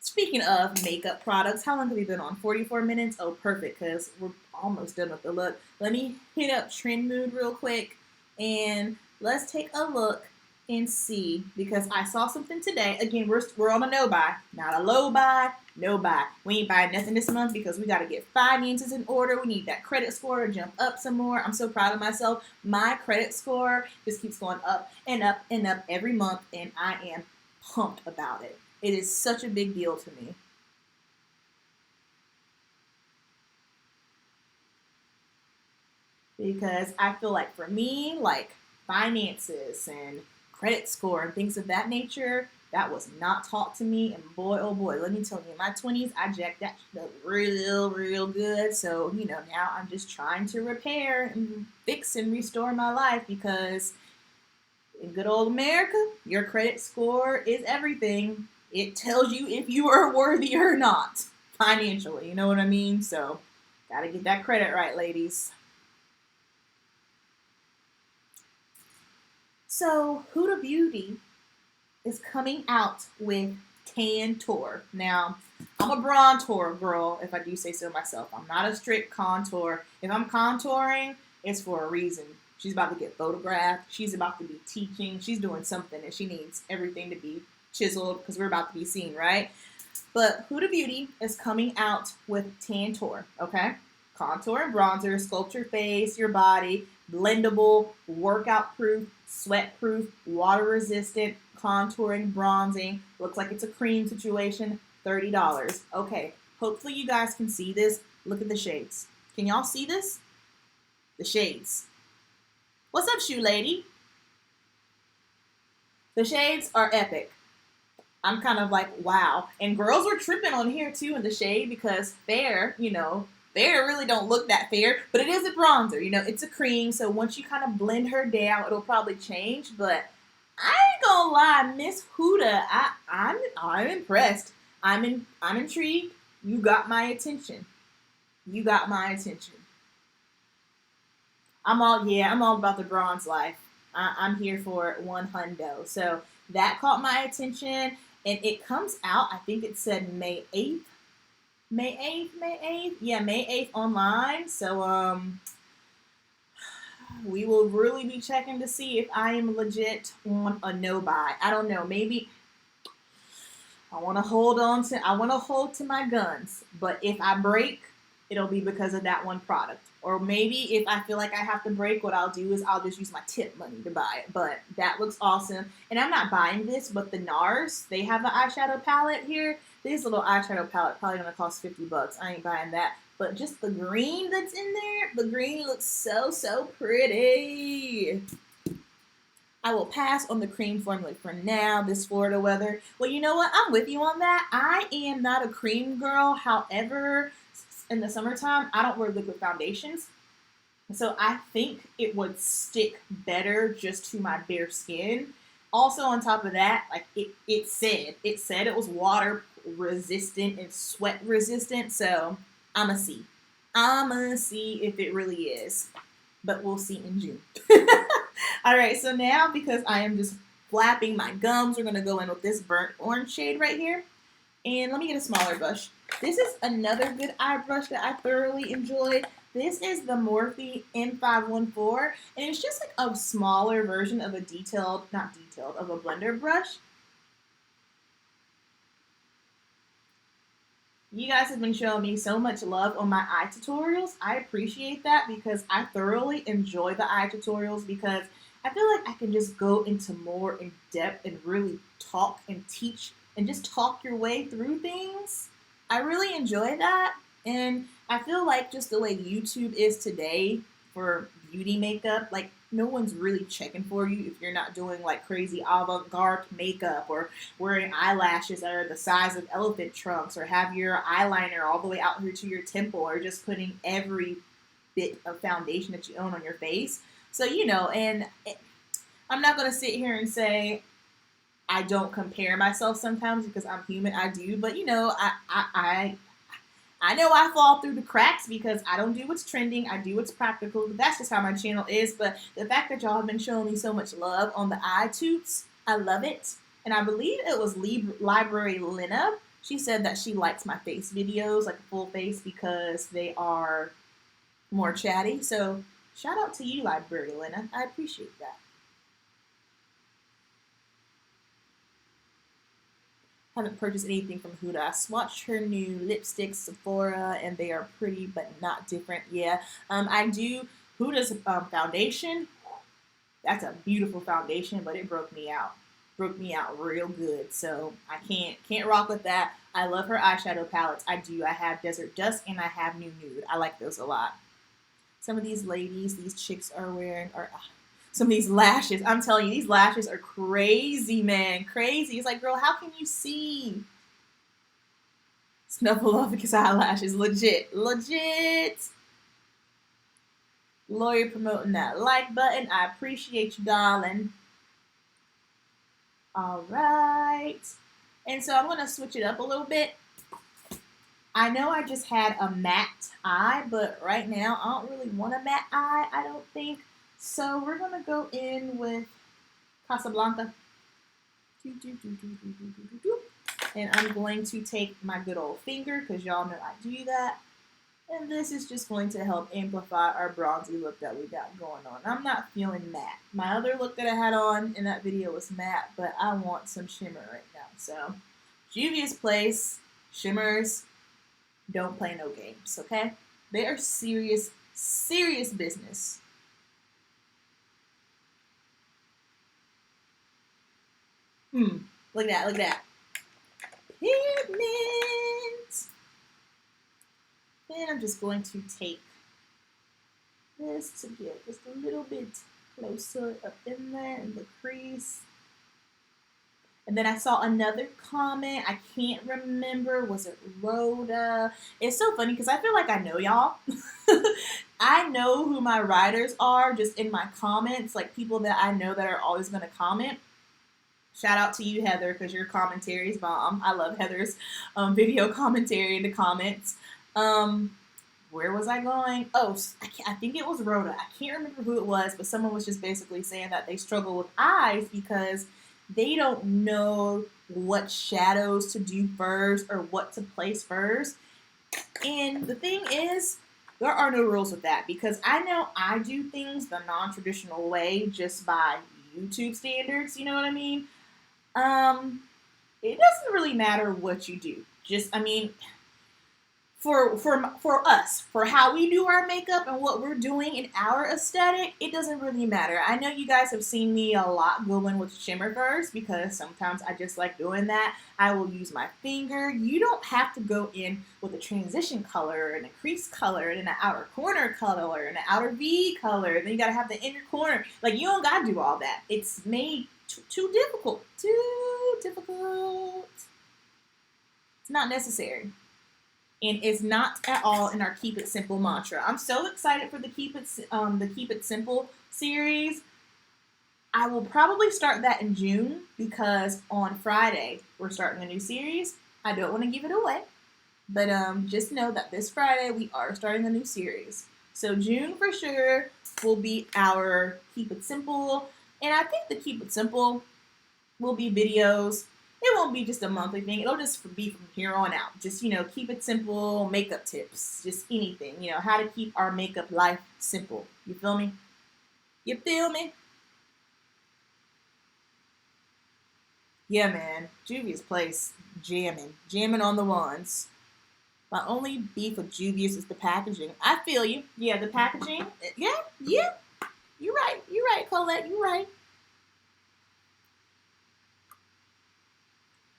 Speaking of makeup products, how long have we been on? 44 minutes? Oh, perfect, because we're almost done with the look. Let me hit up Trend Mood real quick, and let's take a look and see, because I saw something today. Again, we're on a no buy, not a low buy, no buy. We ain't buying nothing this month because we got to get finances in order. We need that credit score to jump up some more. I'm so proud of myself. My credit score just keeps going up and up and up every month, and I am pumped about it. It is such a big deal to me. Because I feel like for me, like finances and credit score and things of that nature, that was not taught to me. And boy, oh boy, let me tell you, in my 20s, I jacked that shit up real, real good. So, now I'm just trying to repair and fix and restore my life because in good old America, your credit score is everything. It tells you if you are worthy or not financially. You know what I mean? So, gotta get that credit right, ladies. So Huda Beauty is coming out with Tan Tour. Now, I'm a bronzer girl, if I do say so myself. I'm not a strict contour. If I'm contouring, it's for a reason. She's about to get photographed. She's about to be teaching. She's doing something, and she needs everything to be chiseled because we're about to be seen, right? But Huda Beauty is coming out with Tan Tour, okay? Contour and bronzer, sculpt your face, your body, blendable, workout proof, sweat proof, water resistant, contouring, bronzing. Looks like it's a cream situation, $30. Okay, hopefully you guys can see this. Look at the shades. Can y'all see this? The shades. What's up, shoe lady? The shades are epic. I'm kind of like, wow. And girls were tripping on here too in the shade because fair, fair really don't look that fair, but it is a bronzer. It's a cream, so once you kind of blend her down, it'll probably change. But I ain't gonna lie, Miss Huda, I'm impressed. I'm intrigued. You got my attention. You got my attention. I'm all about the bronze life. I'm here for one hundo. So that caught my attention, and it comes out. I think it said May 8th. May 8th, May 8th. Yeah, May 8th online. So we will really be checking to see if I am legit on a no buy. I don't know. Maybe I want to hold to my guns, but if I break, it'll be because of that one product. Or maybe if I feel like I have to break, what I'll do is I'll just use my tip money to buy it. But that looks awesome. And I'm not buying this, but the NARS, they have an eyeshadow palette here. This little eyeshadow palette probably gonna cost $50. I ain't buying that. But just the green that's in there, the green looks so pretty. I will pass on the cream formula for now, this Florida weather. Well, you know what? I'm with you on that. I am not a cream girl. However, in the summertime, I don't wear liquid foundations. So I think it would stick better just to my bare skin. Also, on top of that, like it said it was water resistant and sweat resistant. So I'ma see. I'ma see if it really is. But we'll see in June. All right, so now because I am just flapping my gums, we're going to go in with this burnt orange shade right here. And let me get a smaller brush. This is another good eye brush that I thoroughly enjoyed. This is the Morphe M514, and it's just like a smaller version of a of a blender brush. You guys have been showing me so much love on my eye tutorials. I appreciate that because I thoroughly enjoy the eye tutorials because I feel like I can just go into more in depth and really talk and teach and just talk your way through things. I really enjoy that. And I feel like just the way YouTube is today for beauty makeup, like no one's really checking for you if you're not doing like crazy avant-garde makeup or wearing eyelashes that are the size of elephant trunks or have your eyeliner all the way out here to your temple or just putting every bit of foundation that you own on your face. So, I'm not going to sit here and say I don't compare myself sometimes because I'm human. I do. But, I know I fall through the cracks because I don't do what's trending. I do what's practical. That's just how my channel is. But the fact that y'all have been showing me so much love on the eye toots, I love it. And I believe it was Library Lena. She said that she likes my face videos, like a full face, because they are more chatty. So shout out to you, Library Lena. I appreciate that. Haven't purchased anything from Huda. I swatched her new lipsticks, Sephora, and they are pretty but not different. Yeah, I do Huda's foundation. That's a beautiful foundation, but it broke me out. Broke me out real good. So I can't rock with that. I love her eyeshadow palettes. I do. I have Desert Dusk and I have New Nude. I like those a lot. Some of these ladies, these chicks are wearing some of these lashes. I'm telling you, these lashes are crazy, man. Crazy. It's like, girl, how can you see? Snuffleupagus eyelashes. Legit. Legit. Lawyer promoting that like button. I appreciate you, darling. All right. And so I'm going to switch it up a little bit. I know I just had a matte eye, but right now I don't really want a matte eye, I don't think. So we're going to go in with Casablanca. And I'm going to take my good old finger, because y'all know I do that. And this is just going to help amplify our bronzy look that we got going on. I'm not feeling matte. My other look that I had on in that video was matte, but I want some shimmer right now. So, Juvia's Place, shimmers, don't play no games, okay? They are serious, serious business. Look at that, look at that. Pigment. Then I'm just going to take this to get just a little bit closer up in there in the crease. And then I saw another comment. I can't remember. Was it Rhoda? It's so funny because I feel like I know y'all. I know who my writers are just in my comments, like people that I know that are always going to comment. Shout out to you, Heather, because your commentary is bomb. I love Heather's video commentary in the comments. Where was I going? Oh, I think it was Rhoda. I can't remember who it was, but someone was just basically saying that they struggle with eyes because they don't know what shadows to do first or what to place first. And the thing is, there are no rules with that because I know I do things the non-traditional way just by YouTube standards, you know what I mean? It doesn't really matter what you do. Just, I mean, for us, for how we do our makeup and what we're doing in our aesthetic, it doesn't really matter. I know you guys have seen me a lot going with shimmer first because sometimes I just like doing that. I will use my finger. You don't have to go in with a transition color and a crease color and an outer corner color and an outer V color. Then you gotta have the inner corner. Like, you don't gotta do all that. It's made too difficult. Too difficult. It's not necessary. And it's not at all in our Keep It Simple mantra. I'm so excited for the Keep It Simple series. I will probably start that in June because on Friday we're starting a new series. I don't want to give it away, but just know that this Friday we are starting a new series. So June for sure will be our Keep It Simple, and I think the Keep It Simple will be videos. It won't be just a monthly thing. It'll just be from here on out. Just, you know, keep it simple, makeup tips, just anything. You know, how to keep our makeup life simple. You feel me? You feel me? Yeah, man. Juvia's Place, jamming on the ones. My only beef with Juvia's is the packaging. I feel you. Yeah, the packaging. Yeah. You're right, Colette. You're right.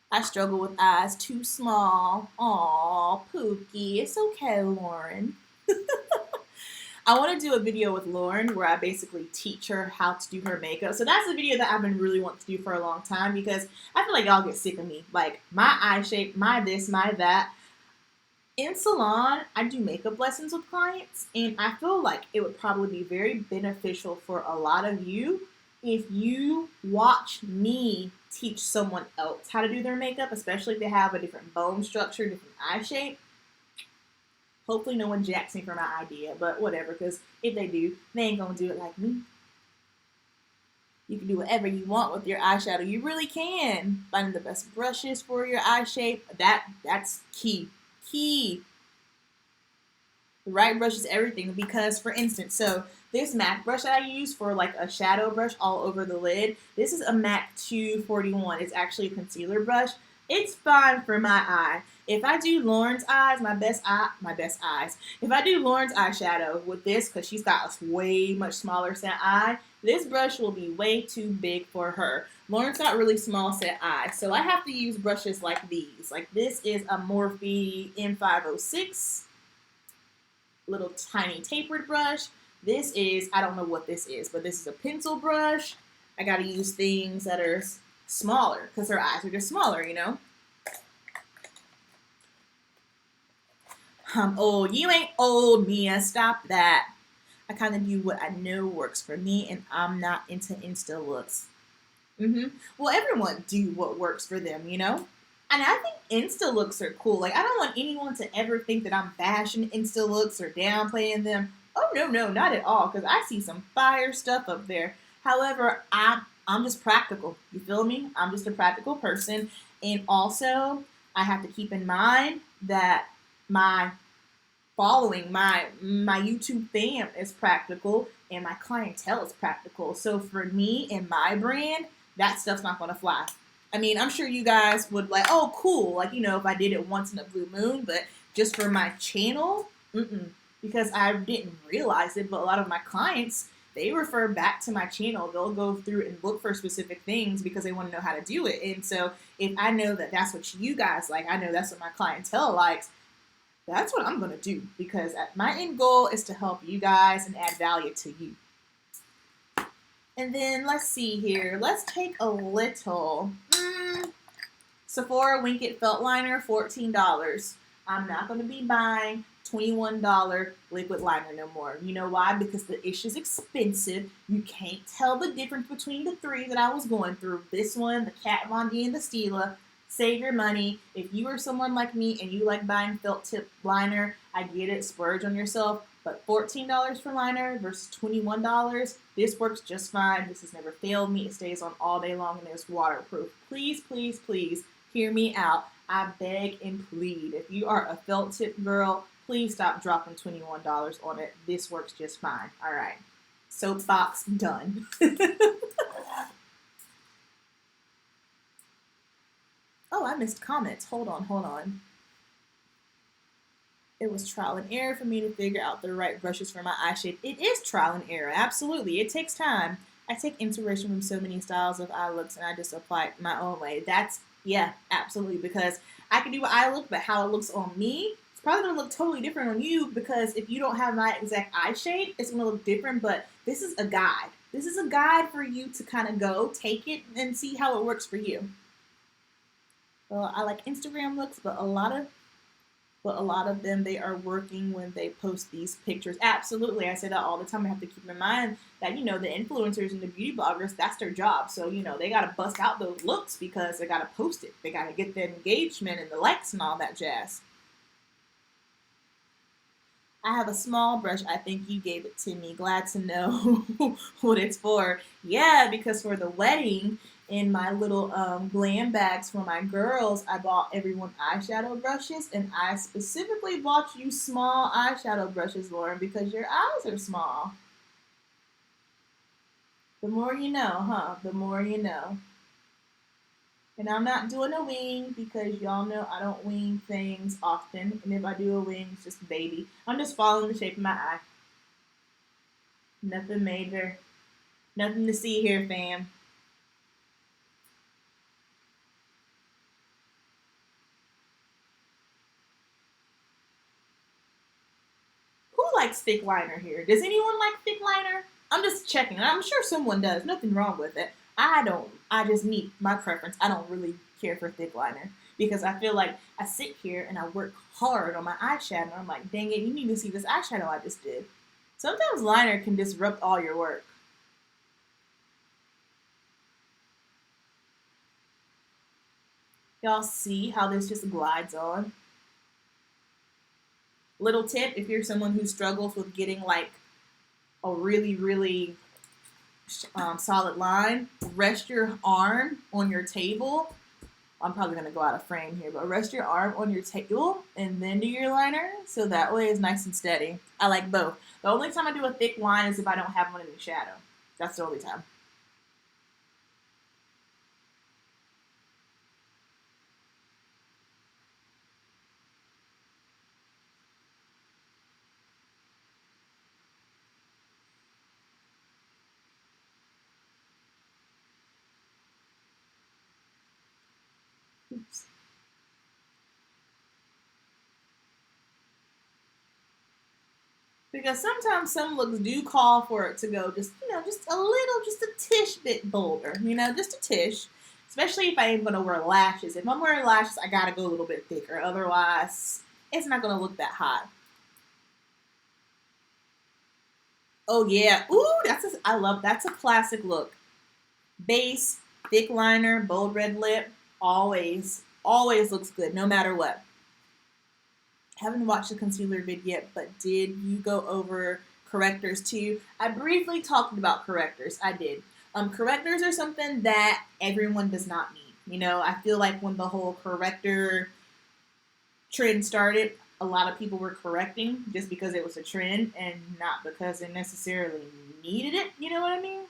I struggle with eyes too small. Aw, Pookie. It's okay, Lauren. I want to do a video with Lauren where I basically teach her how to do her makeup. So that's a video that I've been really wanting to do for a long time because I feel like y'all get sick of me. Like, my eye shape, my this, my that. In salon, I do makeup lessons with clients, and I feel like it would probably be very beneficial for a lot of you if you watch me teach someone else how to do their makeup, especially if they have a different bone structure, different eye shape. Hopefully no one jacks me for my idea, but whatever, because if they do, they ain't gonna do it like me. You can do whatever you want with your eyeshadow. You really can. Finding the best brushes for your eye shape, that's key. The right brush is everything because, for instance, so this MAC brush that I use for like a shadow brush all over the lid, this is a MAC 241. It's actually a concealer brush. It's fine for my eye. If I do Lauren's eyes, my best eyes. If I do Lauren's eyeshadow with this, because she's got a way much smaller set eye, this brush will be way too big for her. Lauren's got really small set eyes, so I have to use brushes like these. Like this is a Morphe M506, little tiny tapered brush. This is, I don't know what this is, but this is a pencil brush. I gotta use things that are smaller because her eyes are just smaller, you know? I'm old. You ain't old, Mia. Stop that. I kind of do what I know works for me, and I'm not into Insta looks. Well, everyone do what works for them, you know? And I think Insta looks are cool. Like, I don't want anyone to ever think that I'm bashing Insta looks or downplaying them. Oh, no, not at all, because I see some fire stuff up there. However, I'm just practical. You feel me? I'm just a practical person. And also, I have to keep in mind that my following, my YouTube fam is practical and my clientele is practical. So for me and my brand, that stuff's not gonna fly. I mean, I'm sure you guys would like, oh, cool, like, you know, if I did it once in a blue moon, but just for my channel, because I didn't realize it, but a lot of my clients, they refer back to my channel. They'll go through and look for specific things because they want to know how to do it. And so if I know that that's what you guys like, I know that's what my clientele likes, that's what I'm going to do, because my end goal is to help you guys and add value to you. And then let's see here. Let's take a little Sephora Wink It Felt Liner, $14. I'm not going to be buying $21 liquid liner no more. You know why? Because the issue's expensive. You can't tell the difference between the three that I was going through. This one, the Kat Von D, and the Stila. Save your money. If you are someone like me and you like buying felt tip liner, I get it, splurge on yourself. But $14 for liner versus $21, this works just fine. This has never failed me. It stays on all day long and it's waterproof. Please, please, please hear me out. I beg and plead. If you are a felt tip girl, please stop dropping $21 on it. This works just fine. All right. Soapbox done. Oh, I missed comments. Hold on. It was trial and error for me to figure out the right brushes for my eye shape. It is trial and error. Absolutely. It takes time. I take inspiration from so many styles of eye looks and I just apply it my own way. Yeah, absolutely. Because I can do an eye look, but how it looks on me, it's probably going to look totally different on you, because if you don't have my exact eye shape, it's going to look different. But this is a guide. This is a guide for you to kind of go, take it, and see how it works for you. Well, I like Instagram looks, but a lot of them, they are working when they post these pictures. Absolutely. I say that all the time. I have to keep in mind that, you know, the influencers and the beauty bloggers, that's their job. So, you know, they got to bust out those looks because they got to post it. They got to get the engagement and the likes and all that jazz. I have a small brush. I think you gave it to me. Glad to know what it's for. Yeah, because for the wedding, in my little glam bags for my girls, I bought everyone eyeshadow brushes, and I specifically bought you small eyeshadow brushes, Lauren, because your eyes are small. The more you know, huh? The more you know. And I'm not doing a wing because y'all know I don't wing things often. And if I do a wing, it's just baby. I'm just following the shape of my eye. Nothing major. Nothing to see here, fam. Who likes thick liner here? Does anyone like thick liner? I'm just checking. I'm sure someone does. Nothing wrong with it. I don't. I just meet my preference. I don't really care for thick liner because I feel like I sit here and I work hard on my eyeshadow. And I'm like, dang it, you need to see this eyeshadow I just did. Sometimes liner can disrupt all your work. Y'all see how this just glides on? Little tip, if you're someone who struggles with getting like a really, really solid line, rest your arm on your table. I'm probably going to go out of frame here, but rest your arm on your table and then do your liner, so that way it's nice and steady. I like both. The only time I do a thick line is if I don't have one in the shadow. That's the only time. Oops. Because sometimes some looks do call for it to go just, just a little, just a tish bit bolder, just a tish. Especially if I am going to wear lashes. If I'm wearing lashes, I got to go a little bit thicker. Otherwise, it's not going to look that hot. Oh, yeah. Ooh, that's a classic look. Base, thick liner, bold red lip, always looks good, no matter what. Haven't watched the concealer vid yet, but did you go over correctors too? I briefly talked about correctors. I did. Correctors are something that everyone does not need. You know, I feel like when the whole corrector trend started, a lot of people were correcting just because it was a trend and not because they necessarily needed it. You know what I mean?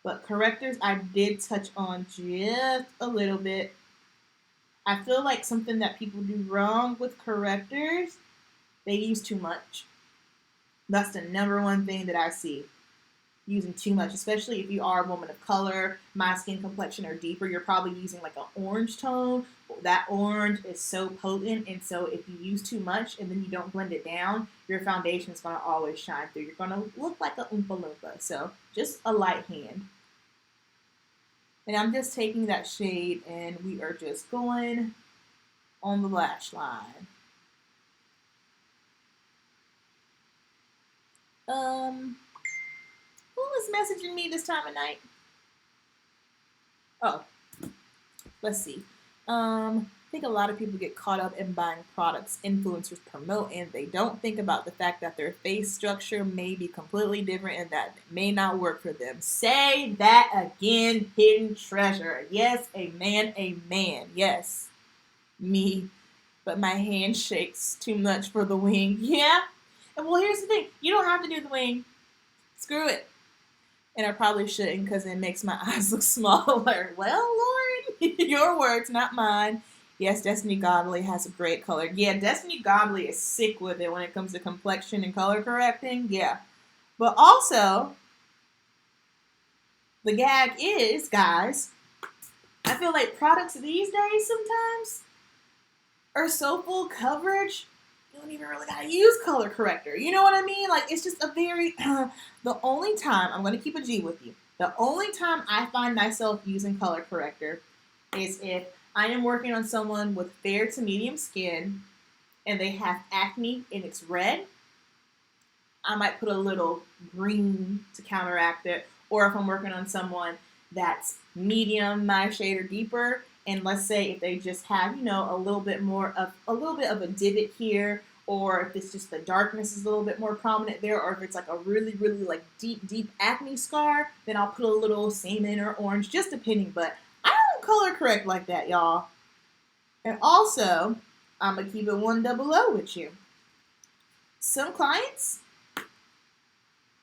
But correctors, I did touch on just a little bit. I feel like something that people do wrong with correctors, they use too much. That's the number one thing that I see. Using too much, especially if you are a woman of color, my skin complexion are deeper, you're probably using like an orange tone. That orange is so potent, and so if you use too much and then you don't blend it down, your foundation is going to always shine through. You're going to look like a Oompa Loompa. So just a light hand. And I'm just taking that shade and we are just going on the lash line. Who was messaging me this time of night? Oh, let's see. I think a lot of people get caught up in buying products influencers promote, and they don't think about the fact that their face structure may be completely different and that may not work for them. Say that again, hidden treasure. Yes, amen, amen. Yes, me. But my hand shakes too much for the wing. Yeah. And well, here's the thing. You don't have to do the wing. Screw it. And I probably shouldn't because it makes my eyes look smaller. Well, Lord, your words, not mine. Yes, Destiny Godly has a great color. Yeah, Destiny Godly is sick with it when it comes to complexion and color correcting. Yeah. But also, the gag is, guys, I feel like products these days sometimes are so full coverage, you don't even really gotta use color corrector. You know what I mean? Like, it's just a very, the only time, I'm gonna keep a G with you, the only time I find myself using color corrector is if I am working on someone with fair to medium skin and they have acne and it's red. I might put a little green to counteract it. Or if I'm working on someone that's medium, my shade, or deeper, and let's say if they just have, you know, a little bit of a divot here, or if it's just the darkness is a little bit more prominent there, or if it's like a really, really like deep acne scar, then I'll put a little salmon or orange, just depending. But I don't color correct like that, y'all. And also, I'm gonna keep it 100 with you. Some clients,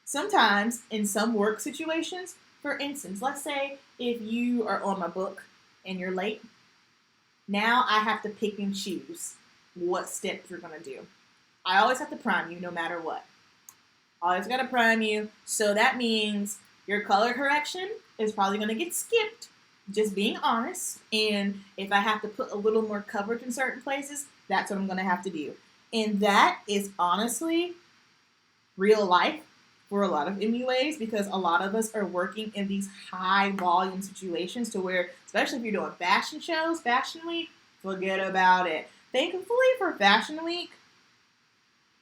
sometimes in some work situations, for instance, let's say if you are on my book and you're late, now I have to pick and choose what steps you're going to do. I always have to prime you no matter what. Always got to prime you. So that means your color correction is probably going to get skipped, just being honest. And if I have to put a little more coverage in certain places, that's what I'm going to have to do. And that is honestly real life for a lot of MUAs, because a lot of us are working in these high volume situations to where, especially if you're doing fashion shows, Fashion Week, forget about it. Thankfully for Fashion Week,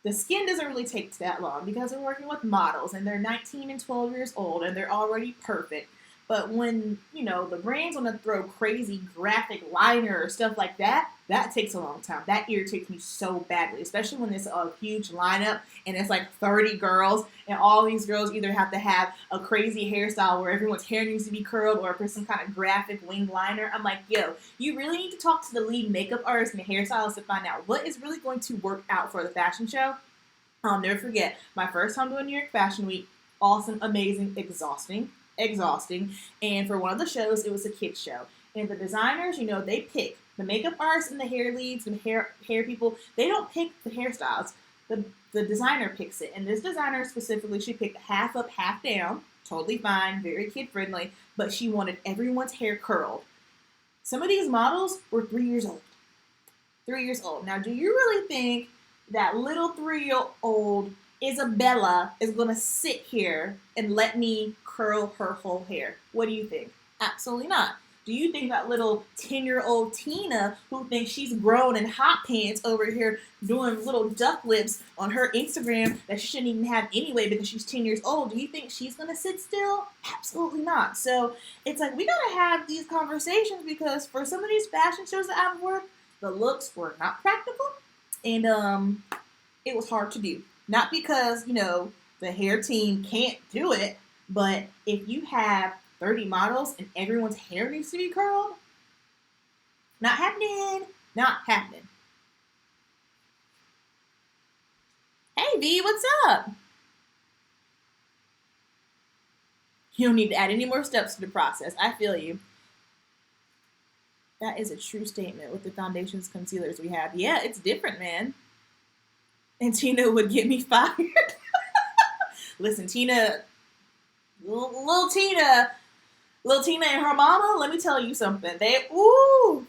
the skin doesn't really take that long because we're working with models and they're 19 and 12 years old and they're already perfect. But when, you know, the brands want to throw crazy graphic liner or stuff like that, that takes a long time. That irritates me so badly, especially when it's a huge lineup and it's like 30 girls and all these girls either have to have a crazy hairstyle where everyone's hair needs to be curled or for some kind of graphic wing liner. I'm like, yo, you really need to talk to the lead makeup artist and the hairstylist to find out what is really going to work out for the fashion show. I'll never forget my first time doing New York Fashion Week. Awesome, amazing, exhausting. And for one of the shows, it was a kids show. And the designers, you know, they pick the makeup artists and the hair leads and hair people. They don't pick the hairstyles. The designer picks it. And this designer specifically, she picked half up, half down. Totally fine, very kid friendly. But she wanted everyone's hair curled. Some of these models were 3 years old. 3 years old. Now, do you really think that little 3-year-old Isabella is going to sit here and let me curl her whole hair? What do you think? Absolutely not. Do you think that little 10-year-old Tina, who thinks she's grown in hot pants over here doing little duck lips on her Instagram that she shouldn't even have anyway because she's 10 years old, do you think she's going to sit still? Absolutely not. So it's like we got to have these conversations because for some of these fashion shows that I've worked, the looks were not practical and it was hard to do. Not because, you know, the hair team can't do it, But if you have 30 models and everyone's hair needs to be curled, not happening. Not happening. Hey V, what's up? You don't need to add any more steps to the process. I feel you. That is a true statement with the foundations concealers we have. Yeah, it's different, man. And Tina would get me fired. Listen, Tina, little Tina, Little Tina and her mama, let me tell you something.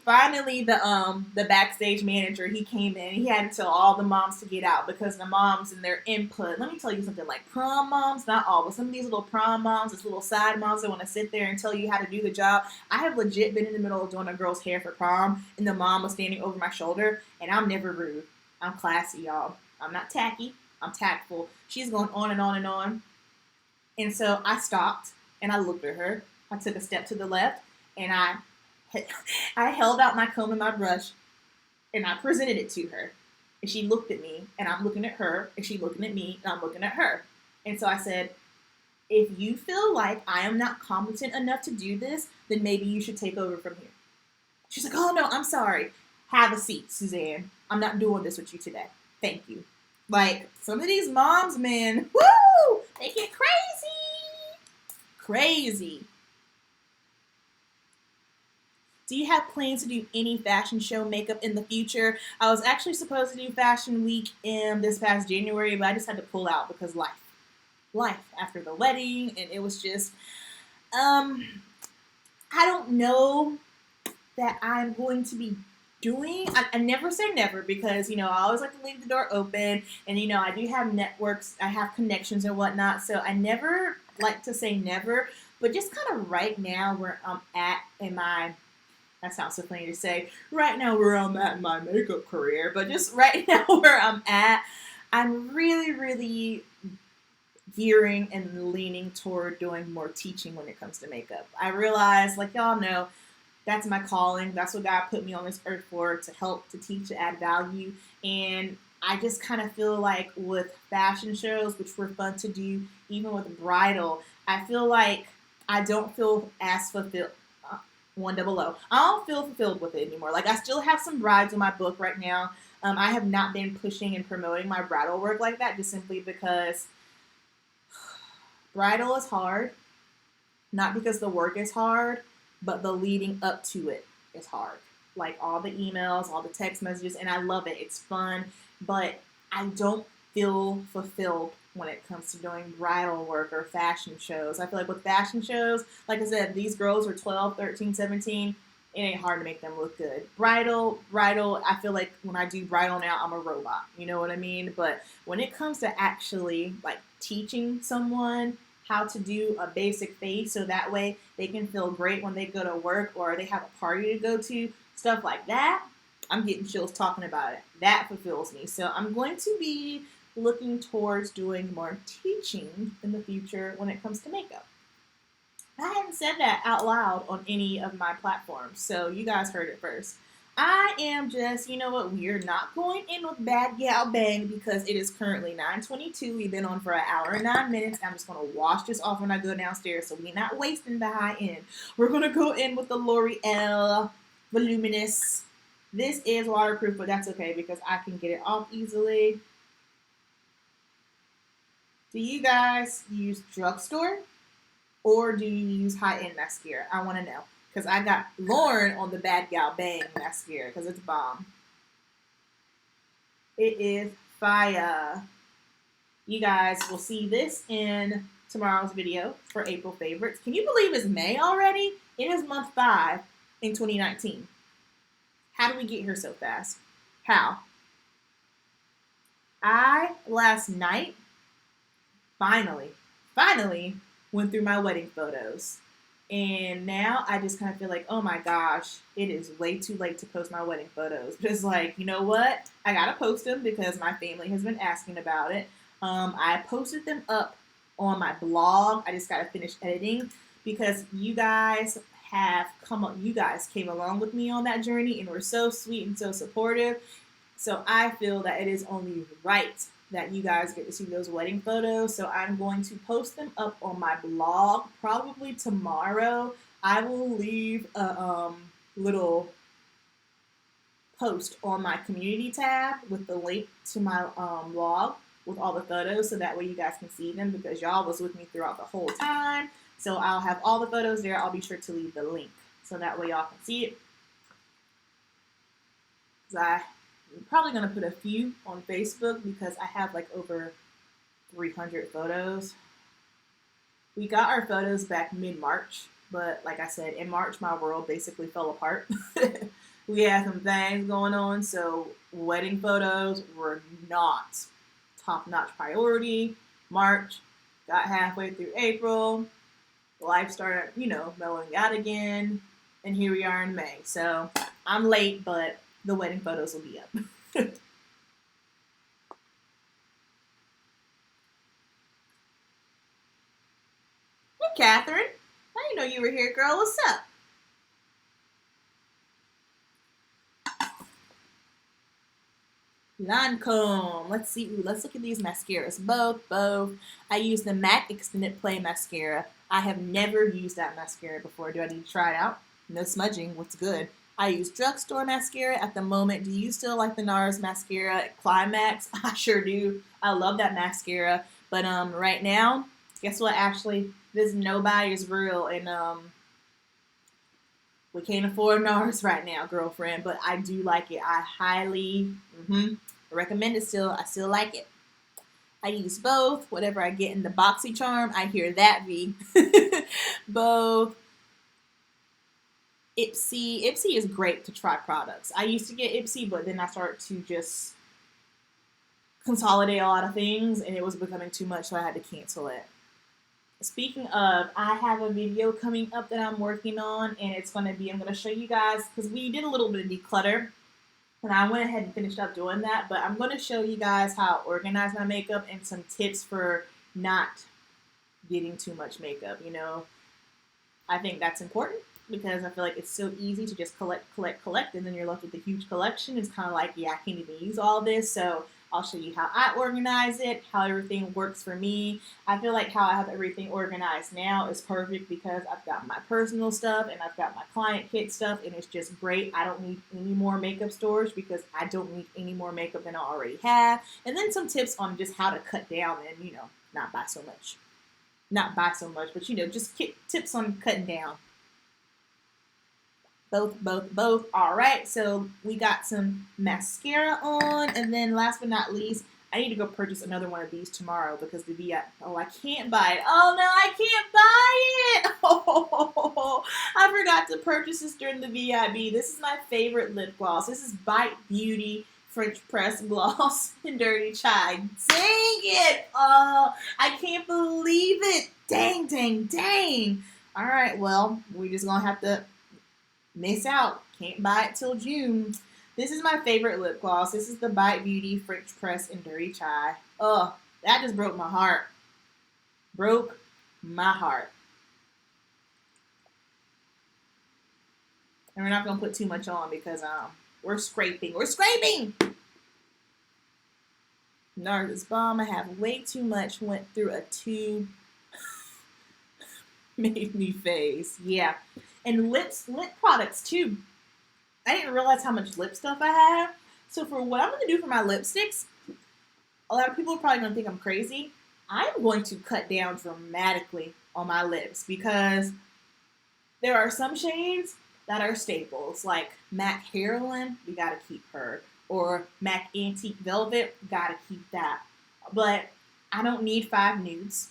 Finally the backstage manager, he came in. He had to tell all the moms to get out because the moms and their input. Let me tell you something, like prom moms, not all, but some of these little prom moms, these little side moms that want to sit there and tell you how to do the job. I have legit been in the middle of doing a girl's hair for prom, and the mom was standing over my shoulder, and I'm never rude. I'm classy, y'all. I'm not tacky. I'm tactful. She's going on and on and on. And so I stopped and I looked at her. I took a step to the left, and I held out my comb and my brush, and I presented it to her. And she looked at me, and I'm looking at her, and she's looking at me, and I'm looking at her. And so I said, if you feel like I am not competent enough to do this, then maybe you should take over from here. She's like, oh, no, I'm sorry. Have a seat, Suzanne. I'm not doing this with you today. Thank you. Like, some of these moms, man, woo, they get crazy. Crazy. Do you have plans to do any fashion show makeup in the future? I was actually supposed to do Fashion Week in this past January, but I just had to pull out because life after the wedding, and it was just, I don't know that I'm going to be doing. I never say never because, I always like to leave the door open, and, I do have networks, I have connections and whatnot, so I never like to say never, but just kind of right now where I'm at in my, that sounds so funny to say, right now where I'm at in my makeup career, but just right now where I'm at, I'm really, really gearing and leaning toward doing more teaching when it comes to makeup. I realize, like y'all know, that's my calling. That's what God put me on this earth for, to help, to teach, to add value. And I just kind of feel like with fashion shows, which were fun to do, even with bridal, I feel like I don't feel as fulfilled. 100. I don't feel fulfilled with it anymore. Like, I still have some brides in my book right now. I have not been pushing and promoting my bridal work like that, just simply because bridal is hard. Not because the work is hard, but the leading up to it is hard. Like, all the emails, all the text messages, and I love it. It's fun, but I don't feel fulfilled when it comes to doing bridal work or fashion shows. I feel like with fashion shows, like I said, these girls are 12, 13, 17. It ain't hard to make them look good. Bridal, I feel like when I do bridal now, I'm a robot. You know what I mean? But when it comes to actually, like, teaching someone how to do a basic face so that way they can feel great when they go to work or they have a party to go to, stuff like that, I'm getting chills talking about it. That fulfills me. So I'm going to be looking towards doing more teaching in the future when it comes to makeup. I haven't said that out loud on any of my platforms, so you guys heard it first. I am just, we're not going in with Bad Gal Bang because it is currently 9:22. We've been on for an hour and 9 minutes. I'm just going to wash this off when I go downstairs, so we're not wasting the high end. We're going to go in with the L'Oreal Voluminous. This is waterproof, but that's okay because I can get it off easily. Do you guys use drugstore or do you use high-end mascara? I want to know because I got Lauren on the Bad Gal Bang mascara because it's bomb. It is fire. You guys will see this in tomorrow's video for April favorites. Can you believe it's May already? It is month 5 in 2019. How did we get here so fast? How? I, last night, finally went through my wedding photos. And now I just kind of feel like, oh my gosh, it is way too late to post my wedding photos. But it's like, you know what? I gotta post them because my family has been asking about it. I posted them up on my blog. I just gotta finish editing because you guys came along with me on that journey and were so sweet and so supportive. So I feel that it is only right that you guys get to see those wedding photos. So I'm going to post them up on my blog probably tomorrow. I will leave a little post on my community tab with the link to my blog with all the photos, so that way you guys can see them, because y'all was with me throughout the whole time. So I'll have all the photos there. I'll be sure to leave the link so that way y'all can see it. I'm probably going to put a few on Facebook because I have like over 300 photos. We got our photos back mid-March, but like I said, in March my world basically fell apart. We had some things going on, so wedding photos were not top-notch priority. March, got halfway through April, life started, mellowing out again, and here we are in May. So I'm late, but the wedding photos will be up. Hey, Catherine. I didn't know you were here, girl. What's up? Lancome. Let's see. Ooh, let's look at these mascaras. Both. I use the MAC Extended Play Mascara. I have never used that mascara before. Do I need to try it out? No smudging. What's good? I use drugstore mascara at the moment. Do you still like the NARS mascara Climax? I sure do. I love that mascara. But right now, guess what, Ashley? This nobody is real, and we can't afford NARS right now, girlfriend. But I do like it. I highly recommend it still. I still like it. I use both. Whatever I get in the BoxyCharm, I hear that, V. Both. Ipsy is great to try products. I used to get Ipsy, but then I started to just consolidate a lot of things, and it was becoming too much, so I had to cancel it. Speaking of, I have a video coming up that I'm working on, and it's going to be, I'm going to show you guys, because we did a little bit of declutter, and I went ahead and finished up doing that, but I'm going to show you guys how I organize my makeup and some tips for not getting too much makeup. I think that's important, because I feel like it's so easy to just collect, and then you're left with a huge collection. It's kind of like, I can't even use all this, so I'll show you how I organize it, how everything works for me. I feel like how I have everything organized now is perfect, because I've got my personal stuff and I've got my client kit stuff, and it's just great. I don't need any more makeup storage, because I don't need any more makeup than I already have. And then some tips on just how to cut down and, not buy so much. Not buy so much, but, just tips on cutting down. Both. All right, so we got some mascara on, and then last but not least, I need to go purchase another one of these tomorrow, because the VI, I can't buy it. Oh no, I can't buy it. Oh, I forgot to purchase this during the VIB. This is my favorite lip gloss. This is Bite Beauty French Press Gloss in Dirty Chai. Dang it. Oh, I can't believe it. Dang. All right, well, we're just gonna have to miss out. Can't buy it till June. This is my favorite lip gloss. This is the Bite Beauty French Press in Dirty Chai. Oh, that just broke my heart. Broke my heart. And we're not going to put too much on, because we're scraping. NARS bomb. I have way too much. Went through a tube. Made me face. Yeah. And lip products too. I didn't realize how much lip stuff I have. So for what I'm going to do for my lipsticks, a lot of people are probably going to think I'm crazy. I'm going to cut down dramatically on my lips, because there are some shades that are staples, like MAC Heroin, you got to keep her. Or MAC Antique Velvet, got to keep that. But I don't need 5 nudes.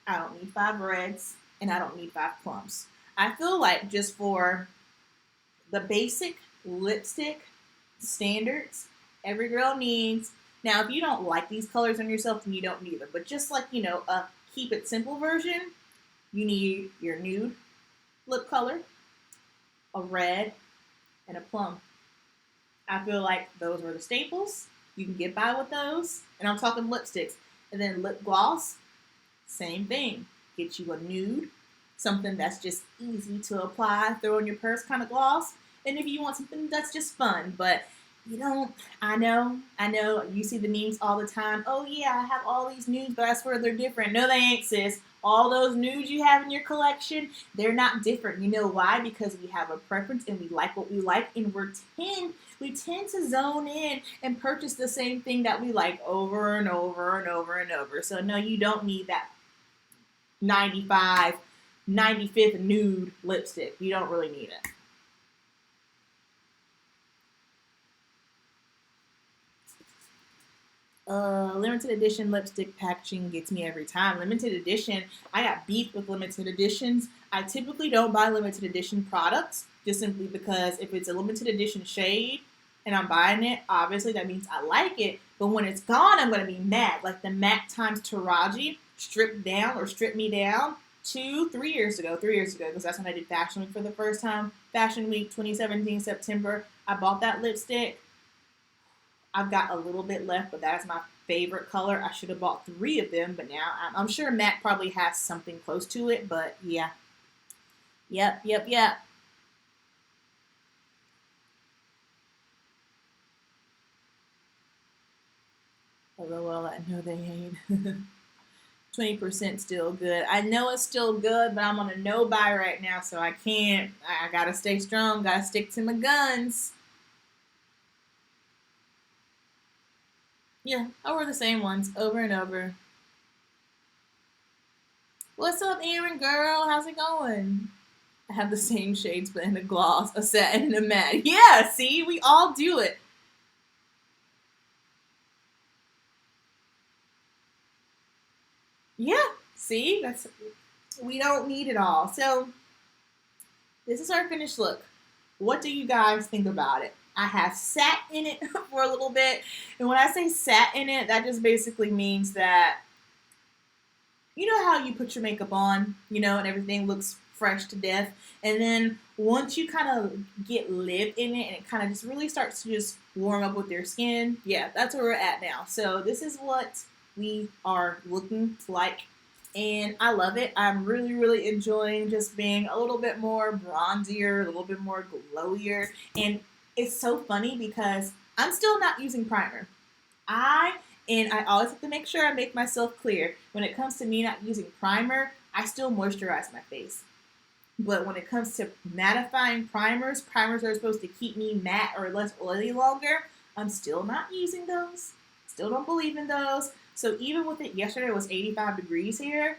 I don't need 5 reds. And I don't need 5 plums. I feel like just for the basic lipstick standards, every girl needs. Now, if you don't like these colors on yourself, then you don't need them. But just like, a keep it simple version, you need your nude lip color, a red, and a plum. I feel like those are the staples. You can get by with those. And I'm talking lipsticks. And then lip gloss, same thing. Get you a nude, something that's just easy to apply, throw in your purse kind of gloss. And if you want something that's just fun, but You don't. I know. You see the memes all the time. Oh yeah, I have all these nudes, but I swear they're different. No, they ain't, sis. All those nudes you have in your collection, they're not different. You know why? Because we have a preference and we like what we like, and we tend to zone in and purchase the same thing that we like over and over and over and over. So no, you don't need that 95, 95th nude lipstick. You don't really need it. Limited edition lipstick packaging gets me every time. Limited edition, I got beef with limited editions. I typically don't buy limited edition products just simply because if it's a limited edition shade and I'm buying it, obviously that means I like it. But when it's gone, I'm gonna be mad. Like the MAC times Taraji stripped down or stripped me down 3 years ago, 3 years ago, because that's when I did Fashion Week for the first time. Fashion Week 2017 September. I bought that lipstick. I've got a little bit left, but that's my favorite color. I should have bought three of them, but now I'm sure MAC probably has something close to it, but yeah. Yep. LOL, I know they ain't. 20% still good. I know it's still good, but I'm on a no buy right now, so I can't. I gotta stay strong, gotta stick to my guns. Yeah, I wore the same ones over and over. What's up, Aaron girl? How's it going? I have the same shades, but in a gloss, a satin, and a matte. Yeah, see, we all do it. Yeah, see, that's we don't need it all. So this is our finished look. What do you guys think about it? I have sat in it for a little bit, and when I say sat in it, that just basically means that you know how you put your makeup on, and everything looks fresh to death. And then once you kind of get live in it and it kind of just really starts to just warm up with your skin, yeah, that's where we're at now. So this is what we are looking like. And I love it. I'm really, really enjoying just being a little bit more bronzier, a little bit more glowier. And it's so funny because I'm still not using primer. I and I always have to make sure I make myself clear. When it comes to me not using primer, I still moisturize my face. But when it comes to mattifying primers are supposed to keep me matte or less oily longer. I'm still not using those. Still don't believe in those. So even with it, yesterday it was 85 degrees here.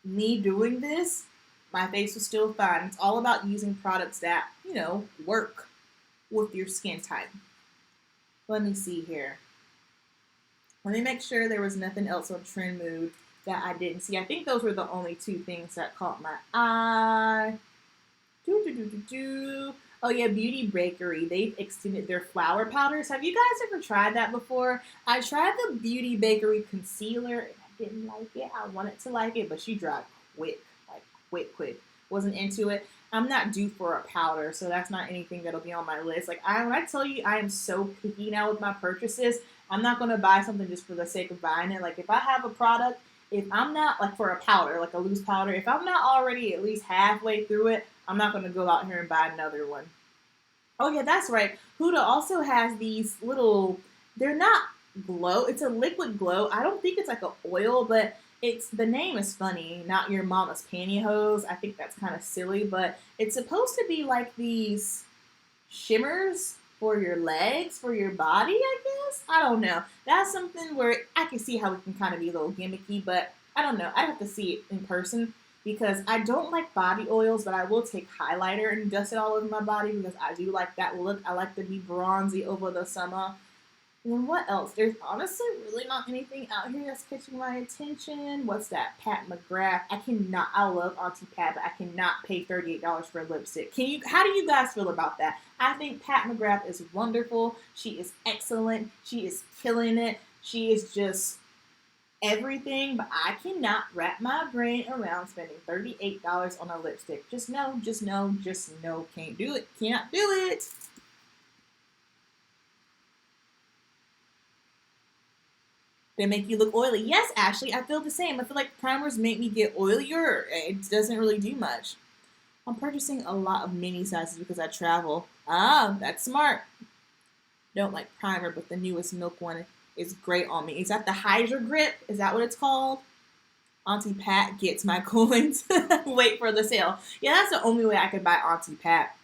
Me doing this, my face was still fine. It's all about using products that, work with your skin type. Let me see here. Let me make sure there was nothing else on Trend Mood that I didn't see. I think those were the only two things that caught my eye. Oh yeah, Beauty Bakery. They've extended their flour powders. Have you guys ever tried that before? I tried the Beauty Bakery concealer and I didn't like it. I wanted to like it, but she dried quick, like quick. Wasn't into it. I'm not due for a powder, so that's not anything that'll be on my list. Like when I tell you, I am so picky now with my purchases. I'm not gonna buy something just for the sake of buying it. Like if I have a product, if I'm not like for a powder, like a loose powder, if I'm not already at least halfway through it, I'm not gonna go out here and buy another one. Oh yeah, that's right. Huda also has these little. They're not glow. It's a liquid glow. I don't think it's like an oil, but it's the name is funny. Not your mama's pantyhose. I think that's kind of silly, but it's supposed to be like these shimmers for your legs, for your body. I guess I don't know. That's something where I can see how it can kind of be a little gimmicky, but I don't know. I have to see it in person because I don't like body oils, but I will take highlighter and dust it all over my body because I do like that look. I like to be bronzy over the summer. And then what else? There's honestly really not anything out here that's catching my attention. What's that? Pat McGrath. I cannot. I love Auntie Pat, but I cannot pay $38 for a lipstick. Can you? How do you guys feel about that? I think Pat McGrath is wonderful. She is excellent. She is killing it. She is just everything, but I cannot wrap my brain around spending $38 on a lipstick. Just no, just no. Can't do it. Can't do it. They make you look oily. Yes, Ashley, I feel the same. I feel like primers make me get oilier. It doesn't really do much. I'm purchasing a lot of mini sizes because I travel. Ah, that's smart. Don't like primer, but the newest Milk one is great on me. Is that the Hydra Grip? Is that what it's called? Auntie Pat gets my coins. Wait for the sale. Yeah, that's the only way I could buy Auntie Pat.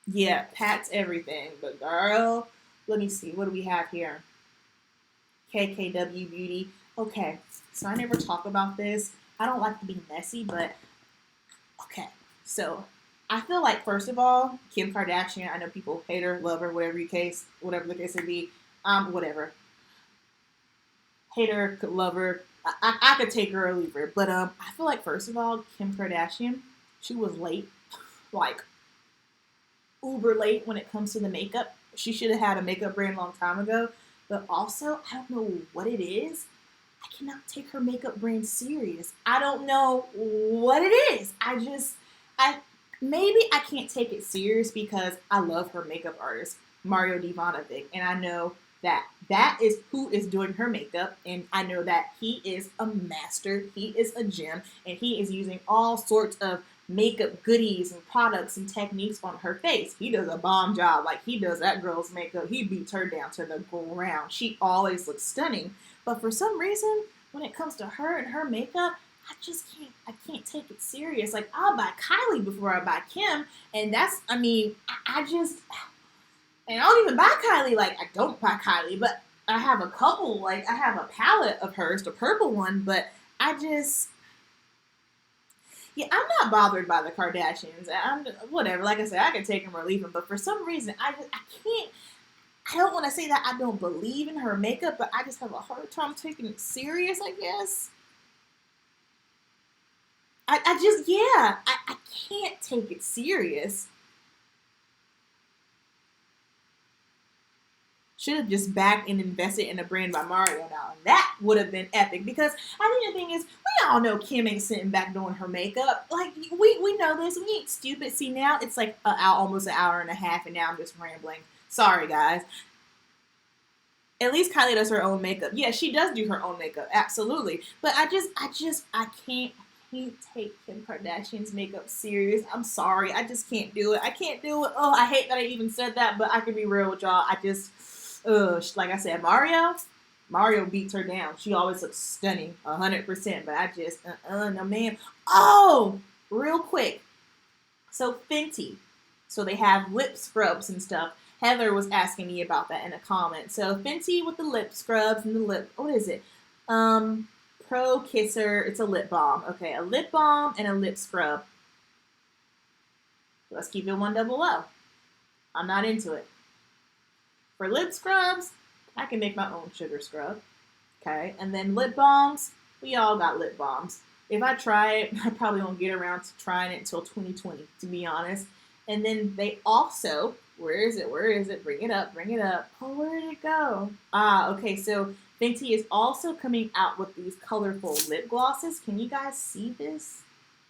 Yeah, Pat's everything. But girl, let me see. What do we have here? KKW Beauty. Okay, so I never talk about this. I don't like to be messy, but okay. So I feel like first of all, Kim Kardashian. I know people hate her, love her, whatever the case may be. Whatever. Hate her, could love her. I could take her or leave her. But I feel like first of all, Kim Kardashian, she was late, like uber late when it comes to the makeup. She should have had a makeup brand a long time ago. But also, I don't know what it is. I cannot take her makeup brand serious. I don't know what it is. I maybe I can't take it serious because I love her makeup artist, Mario Divanovic, and I know that is who is doing her makeup, and I know that he is a master, he is a gem, and he is using all sorts of makeup goodies and products and techniques on her face. He does a bomb job. Like he does that girl's makeup. He beats her down to the ground. She always looks stunning. But for some reason, when it comes to her and her makeup, I can't take it serious. Like I'll buy Kylie before I buy Kim. And that's I mean, I just and I don't even buy Kylie. Like I don't buy Kylie, but I have a couple, like I have a palette of hers, the purple one, but I just yeah, I'm not bothered by the Kardashians. I'm whatever. Like I said, I can take them or leave them. But for some reason, I can't. I don't want to say that I don't believe in her makeup, but I just have a hard time taking it serious. I guess. I just yeah. I can't take it serious. Should have just backed and invested in a brand by Mario now. And that would have been epic because I think the thing is, we all know Kim ain't sitting back doing her makeup. Like, we know this. We ain't stupid. See, now it's like almost an hour and a half, and now I'm just rambling. Sorry, guys. At least Kylie does her own makeup. Yeah, she does do her own makeup. Absolutely. But I can't take Kim Kardashian's makeup serious. I'm sorry. I just can't do it. I can't do it. Oh, I hate that I even said that, but I can be real with y'all. I just like I said, Mario beats her down. She always looks stunning, 100%. But I just, no man. Oh, real quick. So Fenty, so they have lip scrubs and stuff. Heather was asking me about that in a comment. So Fenty with the lip scrubs and the lip, what is it? Pro Kisser. It's a lip balm. Okay, a lip balm and a lip scrub. Let's keep it 100. I'm not into it. For lip scrubs, I can make my own sugar scrub. Okay, and then lip balms, we all got lip balms. If I try it, I probably won't get around to trying it until 2020, to be honest. And then they also, where is it? Where is it? Bring it up, bring it up. Oh, where did it go? Okay, so Fenty is also coming out with these colorful lip glosses. Can you guys see this?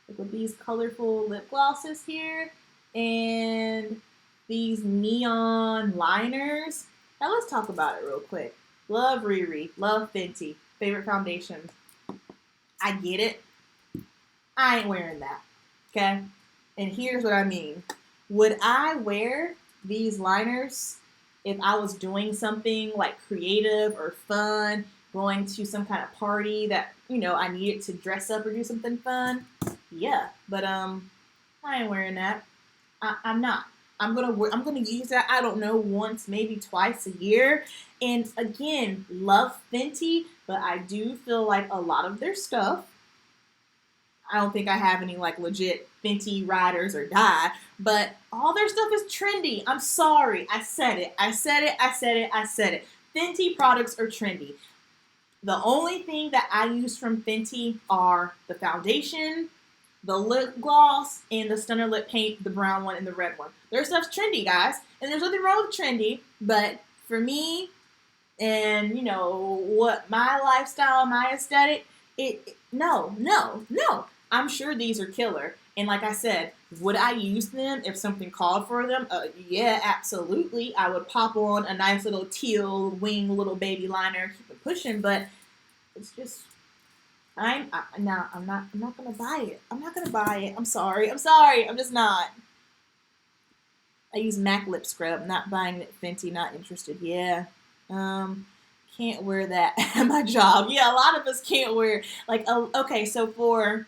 Like with these colorful lip glosses here. And these neon liners. Now let's talk about it real quick. Love Riri, love Fenty, favorite foundation. I get it. I ain't wearing that. Okay? And here's what I mean. Would I wear these liners if I was doing something like creative or fun, going to some kind of party that, I needed to dress up or do something fun? Yeah, but I ain't wearing that. I'm not. I'm gonna use that. I don't know, once, maybe twice a year. And again, love Fenty, but I do feel like a lot of their stuff. I don't think I have any like legit Fenty riders or die, but all their stuff is trendy. I'm sorry, I said it. I said it. I said it. I said it. Fenty products are trendy. The only thing that I use from Fenty are the foundation, the lip gloss, and the stunner lip paint, the brown one and the red one. Their stuff's trendy, guys. And there's nothing wrong with trendy, but for me and what my lifestyle, my aesthetic, no. I'm sure these are killer. And like I said, would I use them if something called for them? Yeah, absolutely. I would pop on a nice little teal wing little baby liner, keep it pushing, but it's just I'm not gonna buy it. I'm not gonna buy it. I'm sorry. I'm just not. I use MAC lip scrub. Not buying it. Fenty. Not interested. Yeah. Um, can't wear that at my job. Yeah, a lot of us can't wear like. Oh, okay. So for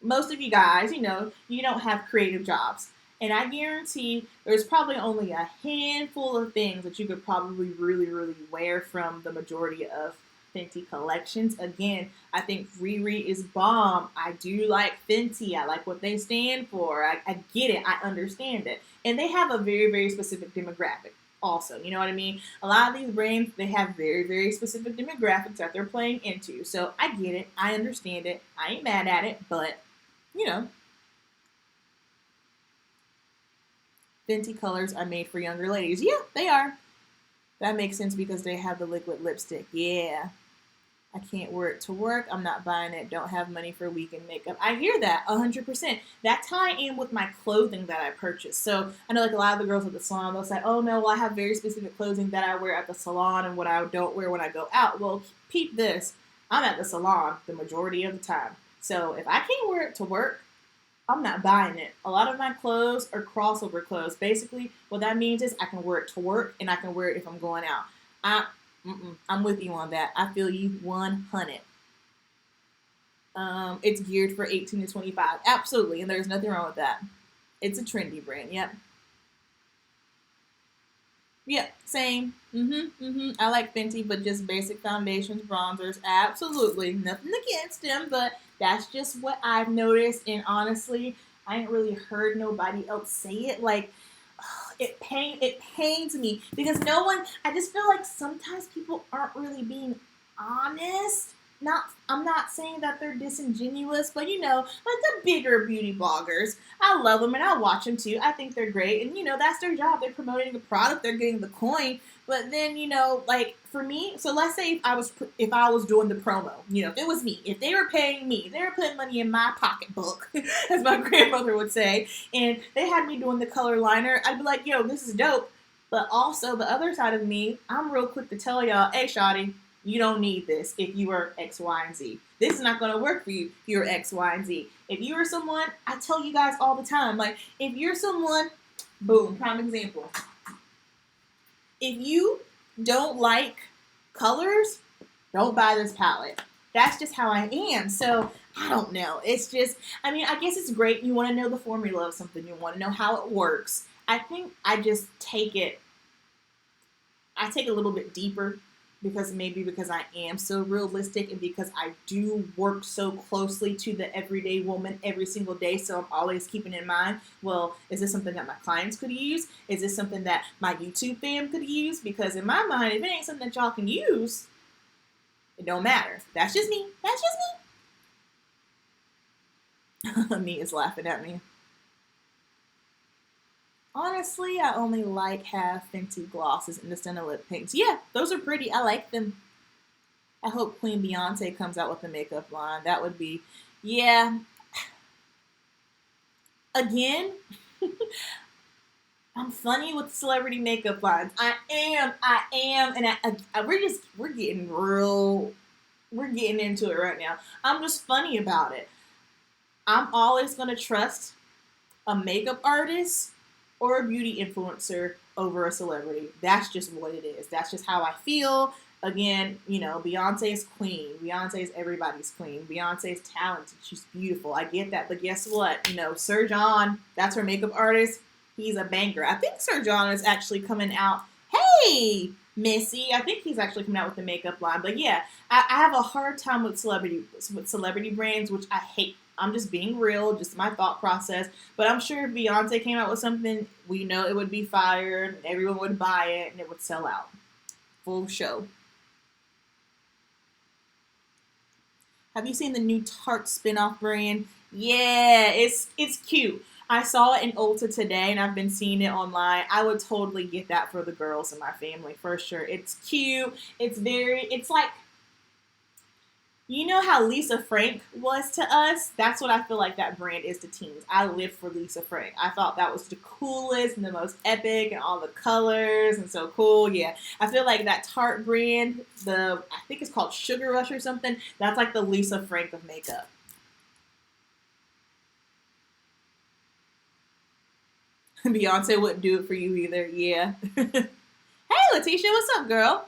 most of you guys, you don't have creative jobs. And I guarantee there's probably only a handful of things that you could probably really, really wear from the majority of Fenty collections. Again, I think Riri is bomb. I do like Fenty. I like what they stand for. I get it. I understand it. And they have a very, very specific demographic also. You know what I mean? A lot of these brands, they have very, very specific demographics that they're playing into. So I get it. I understand it. I ain't mad at it, but you know, Fenty colors are made for younger ladies. Yeah, they are. That makes sense because they have the liquid lipstick. Yeah. I can't wear it to work. I'm not buying it. Don't have money for weekend makeup. I hear that 100%. That tie in with my clothing that I purchase. So I know like a lot of the girls at the salon, they'll say, oh no, well I have very specific clothing that I wear at the salon and what I don't wear when I go out. Well, peep this. I'm at the salon the majority of the time. So if I can't wear it to work, I'm not buying it. A lot of my clothes are crossover clothes. Basically, what that means is I can wear it to work and I can wear it if I'm going out. I'm with you on that. I feel you 100. It's geared for 18 to 25. Absolutely, and there's nothing wrong with that. It's a trendy brand. Yep. Yep, same. I like Fenty, but just basic foundations, bronzers. Absolutely, nothing against them, but that's just what I've noticed. And honestly, I ain't really heard nobody else say it. Like, it pains me because no one. I just feel like sometimes people aren't really being honest. Not, I'm not saying that they're disingenuous, but like the bigger beauty bloggers, I love them and I watch them too. I think they're great, and that's their job. They're promoting the product, they're getting the coin. But then like for me, so let's say if I was doing the promo, if it was me, if they were paying me, they were putting money in my pocketbook, as my grandmother would say, and they had me doing the color liner, I'd be like, yo, this is dope. But also the other side of me, I'm real quick to tell y'all, hey, shawty, you don't need this if you are X, Y, and Z. This is not going to work for you if you're X, Y, and Z. If you are someone, I tell you guys all the time, like, if you're someone, boom, prime example. If you don't like colors, don't buy this palette. That's just how I am. So, I don't know. It's just, I guess it's great. You want to know the formula of something. You want to know how it works. I think I just take it a little bit deeper because I am so realistic and because I do work so closely to the everyday woman every single day. So I'm always keeping in mind, well, is this something that my clients could use? Is this something that my YouTube fam could use? Because in my mind, if it ain't something that y'all can use, it don't matter. That's just me. That's just me. Me is laughing at me. Honestly, I only like half Fenty glosses and the Stunna lip pinks. Yeah, those are pretty. I like them. I hope Queen Beyonce comes out with the makeup line. That would be, yeah. Again, I'm funny with celebrity makeup lines. I am, and we're getting into it right now. I'm just funny about it. I'm always gonna trust a makeup artist or a beauty influencer over a celebrity. That's just what it is. That's just how I feel. Again, Beyonce is queen. Beyonce is everybody's queen. Beyonce is talented. She's beautiful. I get that. But guess what? Sir John, that's her makeup artist. He's a banker. I think Sir John is actually coming out. Hey, Missy. I think he's actually coming out with the makeup line. But yeah, I have a hard time with celebrity brands, which I hate. I'm just being real, just my thought process. But I'm sure if Beyonce came out with something, we know it would be fire, and everyone would buy it, and it would sell out. Full show. Have you seen the new Tarte spinoff brand? Yeah, it's cute. I saw it in Ulta today, and I've been seeing it online. I would totally get that for the girls in my family, for sure. It's cute. It's like, you know how Lisa Frank was to us? That's what I feel like that brand is to teens. I lived for Lisa Frank. I thought that was the coolest and the most epic and all the colors and so cool. Yeah, I feel like that Tarte brand, I think it's called Sugar Rush or something, that's like the Lisa Frank of makeup. Beyonce wouldn't do it for you either. Yeah. Hey, Letitia, what's up, girl?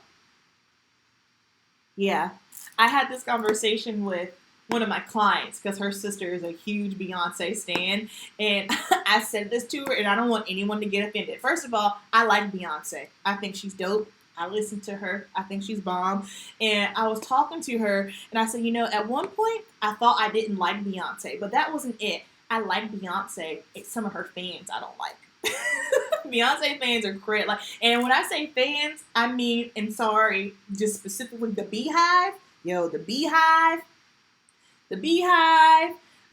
Yeah. I had this conversation with one of my clients because her sister is a huge Beyonce stan. And I said this to her, and I don't want anyone to get offended. First of all, I like Beyonce. I think she's dope. I listen to her. I think she's bomb. And I was talking to her, and I said, at one point, I thought I didn't like Beyonce, but that wasn't it. I like Beyonce. It's some of her fans I don't like. Beyonce fans are crit. And when I say fans, I mean, and sorry, just specifically the Beehive. Yo, the Beehive,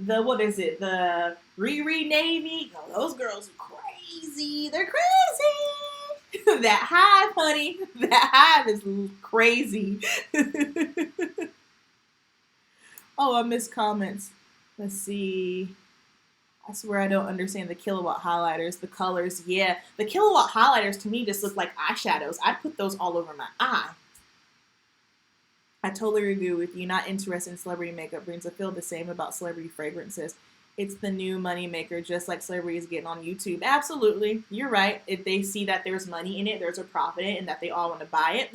what is it? The Riri Navy. Yo, those girls are crazy. They're crazy. That hive, honey. That hive is crazy. Oh, I missed comments. Let's see. I swear I don't understand the kilowatt highlighters, the colors. Yeah, the kilowatt highlighters to me just look like eyeshadows. I'd put those all over my eye. I totally agree with you. Not interested in celebrity makeup brands. I feel the same about celebrity fragrances. It's the new money maker, just like celebrities getting on YouTube. Absolutely. You're right. If they see that there's money in it, there's a profit in it, and that they all want to buy it,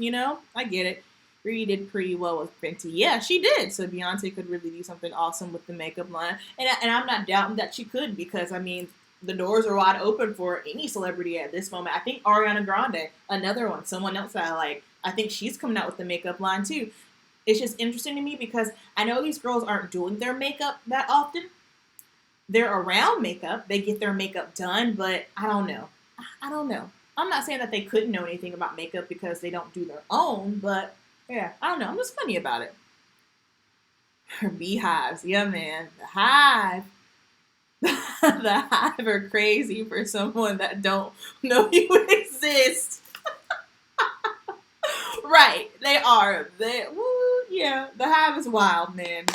I get it. Riri did pretty well with Fenty. Yeah, she did. So Beyonce could really do something awesome with the makeup line. And I'm not doubting that she could because, the doors are wide open for any celebrity at this moment. I think Ariana Grande, another one, someone else that I like. I think she's coming out with the makeup line too. It's just interesting to me because I know these girls aren't doing their makeup that often. They're around makeup. They get their makeup done, but I don't know. I'm not saying that they couldn't know anything about makeup because they don't do their own, but yeah, I don't know. I'm just funny about it. Her beehives. Yeah, man. The hive. The hive are crazy for someone that don't know you exist. Right. They are. Yeah. The hive is wild, man.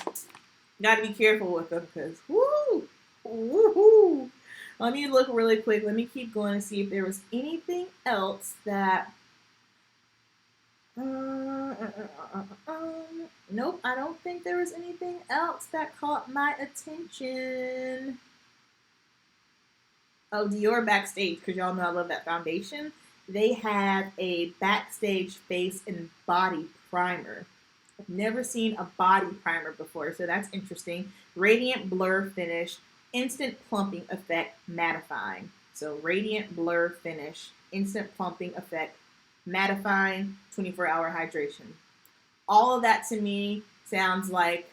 Gotta be careful with them because, woo. Let me look really quick. Let me keep going to see if there was anything else that... Nope, I don't think there was anything else that caught my attention. Oh, Dior Backstage, because y'all know I love that foundation. They have a Backstage face and body primer. I've never seen a body primer before, so that's interesting. Radiant blur finish, instant plumping effect, mattifying. So radiant blur finish, instant plumping effect, mattifying, 24-hour hydration. All of that to me sounds like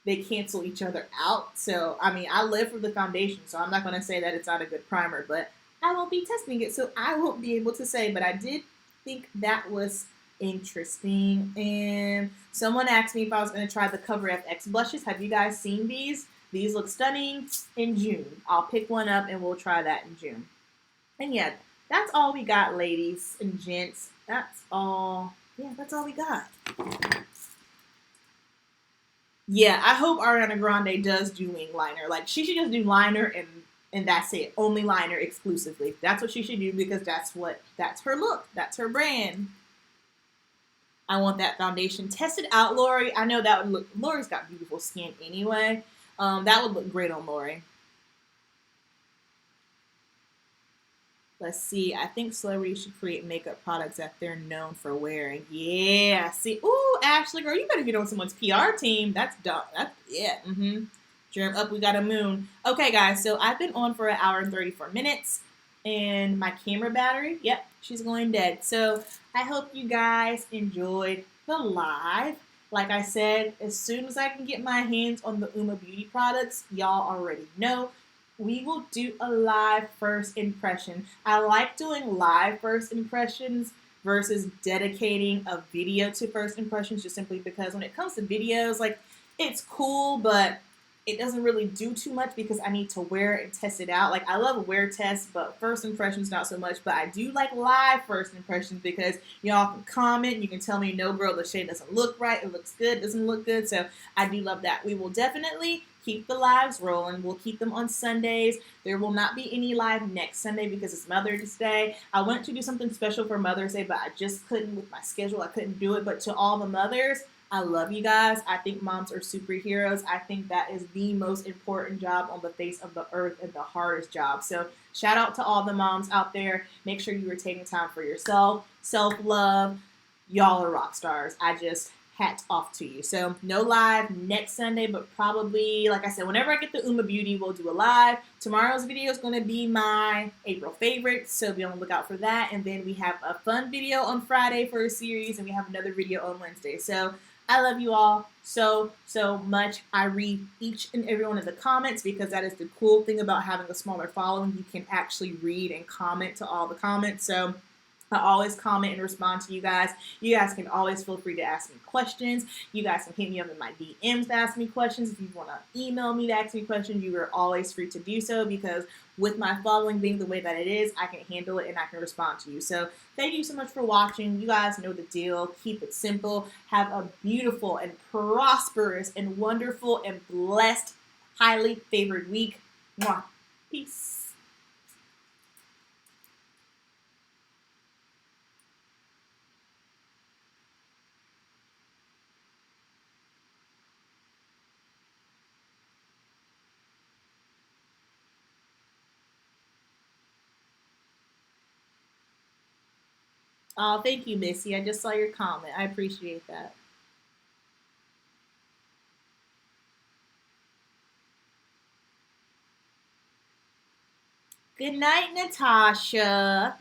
they cancel each other out. So, I live for the foundation, so I'm not going to say that it's not a good primer, but I won't be testing it, so I won't be able to say, but I did think that was interesting. And someone asked me if I was going to try the Cover FX blushes. Have you guys seen these? These look stunning in June. I'll pick one up and we'll try that in June. And yeah, that's all we got, ladies and gents. That's all. Yeah, that's all we got. Yeah, I hope Ariana Grande does do wing liner. Like, she should just do liner and that's it. Only liner exclusively. That's what she should do because that's her look. That's her brand. I want that foundation. Test it out, Lori. I know that would look... Lori's got beautiful skin anyway. That would look great on Lori. Let's see. I think celebrities should create makeup products that they're known for wearing. Yeah. See. Ooh, Ashley, girl, you better get on someone's PR team. That's dumb. Yeah. Germ up. We got a moon. Okay, guys. So I've been on for 1 hour and 34 minutes. And my camera battery, yep, she's going dead. So I hope you guys enjoyed the live. Like I said, as soon as I can get my hands on the Uma Beauty products, y'all already know, we will do a live first impression. I like doing live first impressions versus dedicating a video to first impressions just simply because when it comes to videos, like, it's cool, but it doesn't really do too much because I need to wear it and test it out. Like, I love wear tests, but first impressions not so much. But I do like live first impressions because y'all can comment. You can tell me, no, girl, the shade doesn't look right. It looks good. Doesn't look good. So I do love that. We will definitely keep the lives rolling. We'll keep them on Sundays. There will not be any live next Sunday because it's Mother's Day. I wanted to do something special for Mother's Day, but I just couldn't with my schedule. I couldn't do it. But to all the mothers, I love you guys. I think moms are superheroes. I think that is the most important job on the face of the earth and the hardest job. So, shout out to all the moms out there. Make sure you are taking time for yourself, self love. Y'all are rock stars. I just hats off to you. So, no live next Sunday, but probably, like I said, whenever I get the Uma Beauty, we'll do a live. Tomorrow's video is going to be my April favorites, so be on the lookout for that. And then we have a fun video on Friday for a series, and we have another video on Wednesday. So, I love you all so, so much. I read each and every one of the comments because that is the cool thing about having a smaller following. You can actually read and comment to all the comments. So I always comment and respond to you guys. You guys can always feel free to ask me questions. You guys can hit me up in my DMs to ask me questions. If you want to email me to ask me questions, you are always free to do so because with my following being the way that it is, I can handle it and I can respond to you. So thank you so much for watching. You guys know the deal. Keep it simple. Have a beautiful and prosperous and wonderful and blessed, highly favored week. Mwah. Peace. Oh, thank you, Missy. I just saw your comment. I appreciate that. Good night, Natasha.